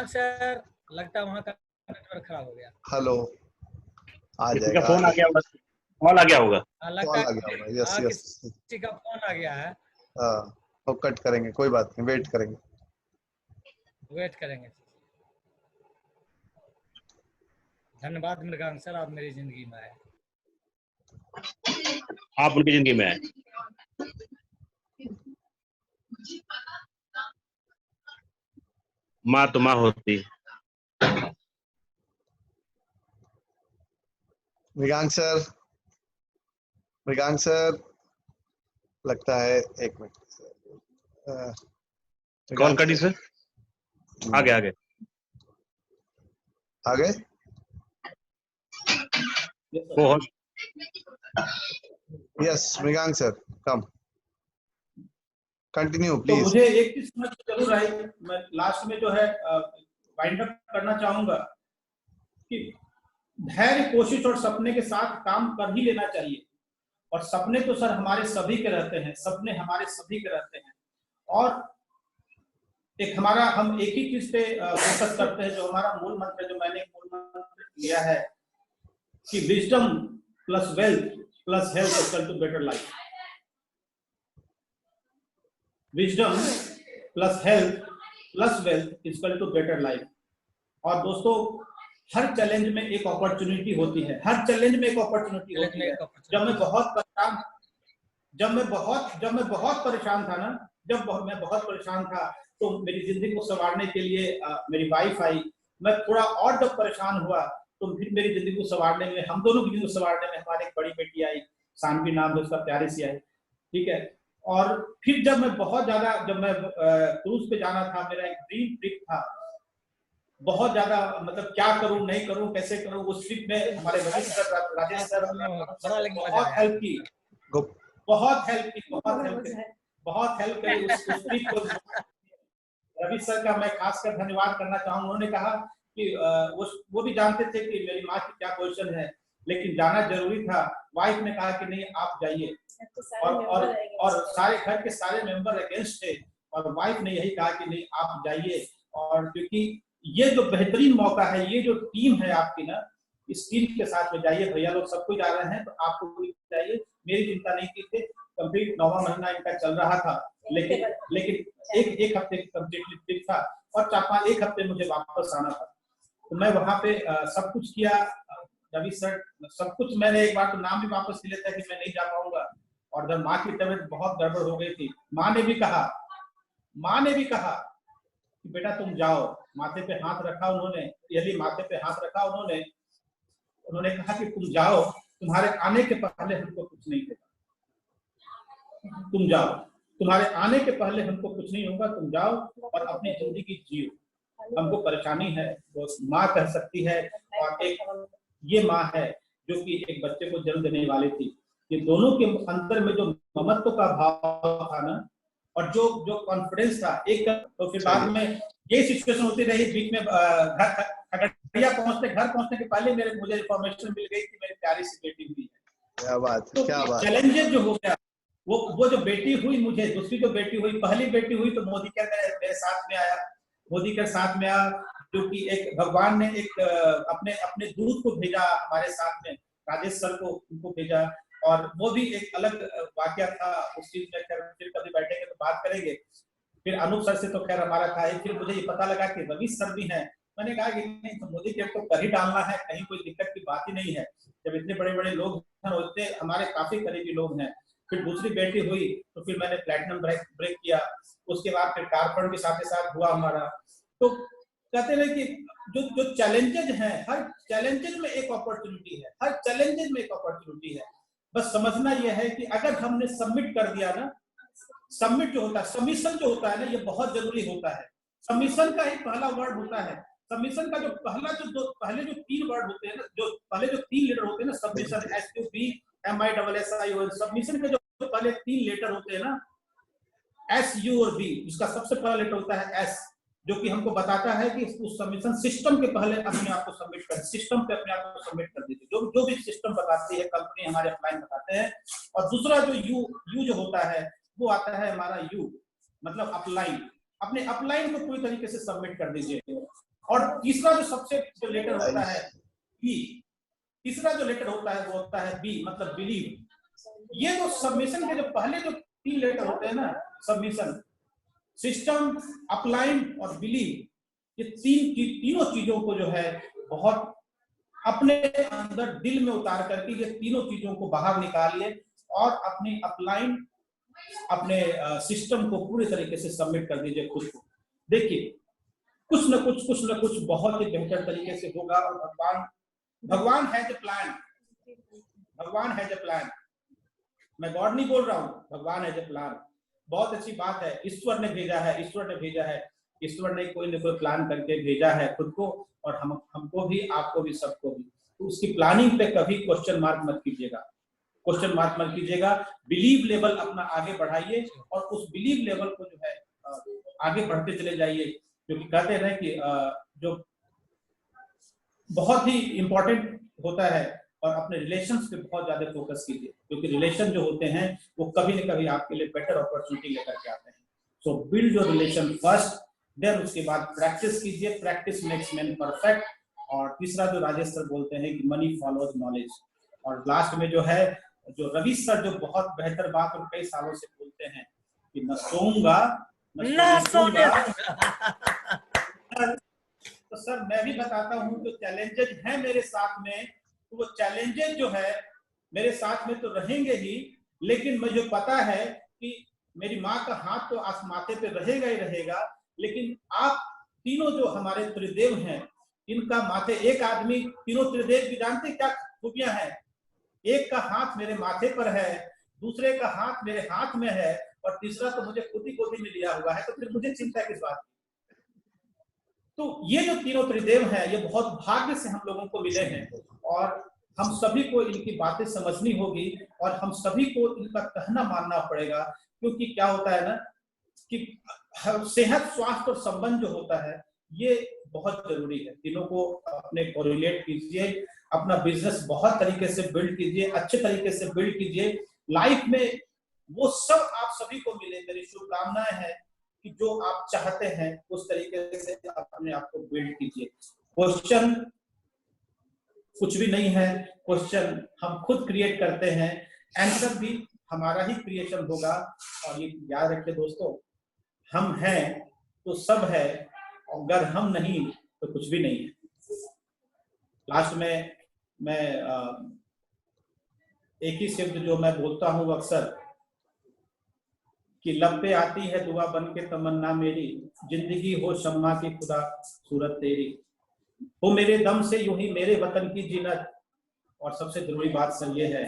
सर, लगता है वहाँ का नेटवर्क खराब हो गया। हेलो, आ जाएगा, फोन आ गया होगा, कॉल आ गया होगा, लगता है यस यस, किसी का फोन आ गया है। हाँ, तो कट करेंगे, कोई बात नहीं, वेट करेंगे। धन्यवाद मृगांक सर, आप मेरी जिंदगी में आए, आप उनकी जिंदगी में आए। माँ तो माँ होती। मृगांक सर, लगता है। एक मिनट, कॉल कटी सर। आगे आगे आगे। बहुत यस मृगांक सर, कम कंटिन्यू तो प्लीज। मुझे एक चीज समझ जरूर आई, मैं लास्ट में जो है वाइंड अप करना चाहूंगा कि धैर्य, कोशिश और सपने के साथ काम कर ही लेना चाहिए। और सपने तो सर हमारे सभी के रहते हैं, सपने हमारे सभी के रहते हैं। और एक हमारा, हम एक ही चीज पे फोकस करते हैं, जो हमारा मूल मंत्र, जो मैंने मूल मंत्र लिया है कि wisdom plus wealth plus health equal to better life. Wisdom plus health plus wealth equal to better life. और दोस्तों, हर चैलेंज में एक अपॉर्चुनिटी होती है, हर चैलेंज में एक अपॉर्चुनिटी होती है। जब मैं बहुत परेशान था ना, जब मैं बहुत परेशान था, तो मेरी जिंदगी को संवारने के लिए मेरी वाइफ आई। मैं थोड़ा और जब परेशान हुआ, तो फिर मेरी जिंदगी को संवारने में, हम दोनों की जिंदगी को संवारने में हमारी एक बड़ी बेटी आई, सानवी नाम है उसका, प्यारी सी आई, ठीक है। और फिर जब मैं बहुत ज्यादा, जब मैं क्रूज पे जाना था, मेरा एक ड्रीम ट्रिप था, बहुत ज्यादा, मतलब क्या करूं नहीं करूं कैसे करूं, उस ट्रिप में हमारे राजेश सर बहुत हेल्प की, बहुत हेल्प करी उस ट्रिप को। रवि सर का मैं खासकर धन्यवाद करना चाहूंगा। उन्होंने कहा कि वो भी जानते थे कि मेरी माँ की क्या पोजीशन है, लेकिन जाना जरूरी था। वाइफ ने कहा कि नहीं आप जाइए, और सारे घर के सारे मेंबर अगेंस्ट थे, और वाइफ ने यही कहा कि नहीं आप जाइए। और क्योंकि ये जो बेहतरीन मौका है, ये जो टीम है आपकी ना, इस टीम के साथ में जाइए, भैया लोग सब कुछ जा रहे हैं तो आपको भी जाइए। मेरी चिंता नहीं की थी, कंप्लीट 9वां महीना इनका चल रहा था, लेकिन एक हफ्ते कंप्लीट ट्रिप था, और 4-5 एक हफ्ते मुझे वापस आना था। तो मैं वहां पे सब कुछ किया, रवि सर सब कुछ, मैंने एक बार तो नाम भी वापस ले लेता कि मैं नहीं जा पाऊंगा। और जब माँ की तबीयत बहुत गड़बड़ हो गई थी, माँ ने भी कहा कि बेटा तुम जाओ, माथे पे हाथ रखा उन्होंने, यदि माथे पे हाथ रखा उन्होंने कहा कि तुम जाओ, तुम्हारे आने के पहले हमको कुछ नहीं देगा, तुम जाओ, तुम्हारे आने के पहले हमको कुछ नहीं होगा, तुम जाओ और अपनी जिंदगी जियो। हमको परेशानी है वो माँ कह सकती है, और एक ये माँ है जो कि एक बच्चे को जन्म देने वाली थी। ये दोनों के अंदर में जो ममत्व का भाव था ना, और जो कॉन्फिडेंस था, एक तो फिर बाद में ये सिचुएशन होती रही। बीच में घर पहुंचने के पहले मुझे इन्फॉर्मेशन मिल गई कि मेरी प्यारी सी बेटी हुई है। क्या बात, तो क्या बात। चैलेंजेस जो हो गया, वो जो बेटी हुई, मुझे दूसरी जो बेटी हुई, पहली बेटी हुई तो मोदी के मेरे साथ में आया, जो कि एक भगवान ने एक अपने दूत को भेजा हमारे साथ में, राजेश सर को उनको भेजा। और वो भी एक अलग वाकया था, उस चीज में फिर कभी बैठेंगे तो बात करेंगे। फिर अनूप सर से तो खैर हमारा था ही, फिर मुझे ये पता लगा कि रवि सर भी हैं। मैंने कहा कि नहीं, तो मोदी के तो कर ही डालना है, कहीं कोई दिक्कत की बात ही नहीं है, जब इतने बड़े बड़े लोग होते, हमारे काफी करीबी लोग हैं। फिर दूसरी बेटी हुई तो फिर मैंने प्लैटिनम ब्रेक किया, उसके बाद फिर कारफंड के साथ हुआ हमारा। तो कहते हैं कि जो चैलेंजेज हैं, हर चैलेंजेज में एक अपॉर्चुनिटी है, हर चैलेंजेज में एक अपॉर्चुनिटी है। बस समझना यह है कि अगर हमने सबमिट कर दिया ना, सबमिट जो होता है, सबमिशन जो होता है ना, ये बहुत जरूरी होता है। सबमिशन का ही पहला वर्ड होता है, सबमिशन का जो पहले जो 3 वर्ड होते हैं ना, जो पहले जो 3 लेटर होते हैं ना, सबमिशन, SUBMISSION, सबमिशन के जो पहले 3 लेटर होते हैं ना, SU और B, जिसका सबसे पहला लेटर होता है S, जो कि हमको बताता है कि उस सबमिशन सिस्टम के पहले अपने आप को सबमिट कर, सिस्टम पे अपने आप को सबमिट कर दीजिए, जो भी सिस्टम बताती है, कंपनी हमारे अपलाइन बताते हैं। और दूसरा जो यू जो होता है, वो आता है हमारा U, मतलब अपलाइन, अपने अपलाइन को पूरी तरीके से सबमिट कर दीजिए। और तीसरा जो सबसे जो लेटर होता है B, तीसरा जो लेटर होता है वो होता है B, मतलब बिलीव। ये जो सबमिशन के जो पहले जो 3 लेटर होते हैं ना, सबमिशन, सिस्टम, अपलाइन और बिलीव, ये तीनों चीजों को जो है बहुत अपने अंदर दिल में उतार करके ये तीनों चीजों को बाहर निकालिए, और अपनी अपलाइन, अपने सिस्टम को पूरी तरीके से सबमिट कर दीजिए खुद को। देखिए कुछ न कुछ बहुत ही बेहतर तरीके से होगा। और भगवान है जो प्लान, भगवान है जो प्लान। मैं गॉड नहीं बोल रहा हूँ, भगवान है जो प्लान। बहुत अच्छी बात है, ईश्वर ने भेजा है, ईश्वर ने भेजा है, ईश्वर ने कोई न कोई प्लान करके भेजा है खुद को, और हमको भी, आपको भी, सबको भी। तो उसकी प्लानिंग पे कभी क्वेश्चन मार्क मत कीजिएगा, क्वेश्चन मार्क मत कीजिएगा। बिलीव लेवल अपना आगे बढ़ाइए और उस बिलीव लेवल को जो है आगे बढ़ते चले जाइए। क्योंकि कहते हैं कि जो बहुत ही इंपॉर्टेंट होता है, और अपने रिलेशंस पे बहुत ज्यादा फोकस कीजिए, क्योंकि रिलेशन जो होते हैं वो कभी न कभी आपके लिए बेटर अपॉर्चुनिटी लेकर के आते हैं। So build your relation first, then उसके बाद प्रैक्टिस कीजिए, प्रैक्टिस मेक्स मैन परफेक्ट। और तीसरा जो राजेश सर बोलते हैं कि मनी फॉलोज नॉलेज। और लास्ट में जो है, जो रवि सर जो बहुत बेहतर बात और कई सालों से बोलते हैं कि न सोऊंगा न सोऊंगा। तो सर मैं भी बताता हूँ, जो चैलेंजेस हैं मेरे साथ में, तो वो चैलेंजेस जो है मेरे साथ में तो रहेंगे ही, लेकिन मुझे पता है कि मेरी माँ का हाथ तो माथे पे रहेगा ही रहेगा, लेकिन आप तीनों जो हमारे त्रिदेव हैं, इनका माथे, एक आदमी, तीनों त्रिदेव की जानते क्या खूबियां हैं? एक का हाथ मेरे माथे पर है, दूसरे का हाथ मेरे हाथ में है, और तीसरा तो मुझे खुद ही गोदी में लिया हुआ है, तो फिर मुझे चिंता किस बात की? तो ये जो तीनों त्रिदेव हैं, ये बहुत भाग्य से हम लोगों को मिले हैं, और हम सभी को इनकी बातें समझनी होगी, और हम सभी को इनका कहना मानना पड़ेगा। क्योंकि क्या होता है ना कि सेहत, स्वास्थ्य और संबंध जो होता है, ये बहुत जरूरी है। तीनों को अपने कोरिलेट कीजिए, अपना बिजनेस बहुत तरीके से बिल्ड कीजिए, अच्छे तरीके से बिल्ड कीजिए। लाइफ में वो सब आप सभी को मिले। मेरी शुभकामनाएं हैं कि जो आप चाहते हैं उस तरीके से अपने आप को बिल्ड कीजिए। क्वेश्चन कुछ भी नहीं है, क्वेश्चन हम खुद क्रिएट करते हैं, आंसर भी हमारा ही क्रिएशन होगा। और ये याद रखिए दोस्तों, हम हैं तो सब है, अगर हम नहीं तो कुछ भी नहीं है। लास्ट में मैं एक ही शब्द जो मैं बोलता हूँ अक्सर, कि लब पे आती है दुआ बन के तमन्ना मेरी, जिंदगी हो शम्मा की खुदा सूरत तेरी, वो मेरे दम से यूं ही मेरे वतन की जीनत। और सबसे जरूरी बात सर ये है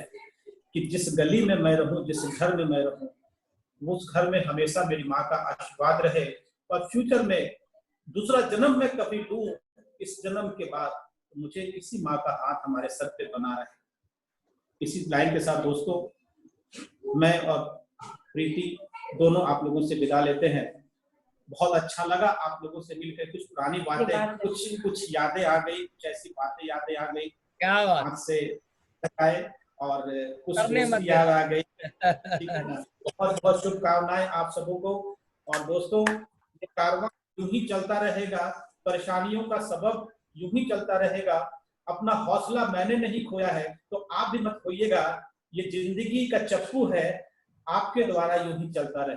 कि जिस गली में मैं रहूं, जिस घर में मैं रहूं, उस घर में हमेशा मेरी माँ का आशीर्वाद रहे, और फ्यूचर में दूसरा जन्म में कभी लूं, इस जन्म के बाद मुझे इसी माँ का हाथ हमारे सर पे बना रहे। इसी लाइन के साथ दोस्तों, मैं और प्रीति दोनों आप लोगों से विदा लेते हैं। बहुत अच्छा लगा आप लोगों से मिलकर, कुछ पुरानी बातें, कुछ यादें आ गई, कुछ ऐसी बातें यादें आ गई, क्या बात हाथ से आए, और कुछ दोस्ती याद आ गई। बहुत बहुत शुभकामनाएं आप सबों को। और दोस्तों, ये कारवां यूं ही चलता रहेगा, परेशानियों का सबब यूं ही चलता रहेगा। अपना हौसला मैंने नहीं खोया है, तो आप भी मत खोइएगा। ये जिंदगी का चप्पू है, आपके द्वारा यूं ही चलता रहे।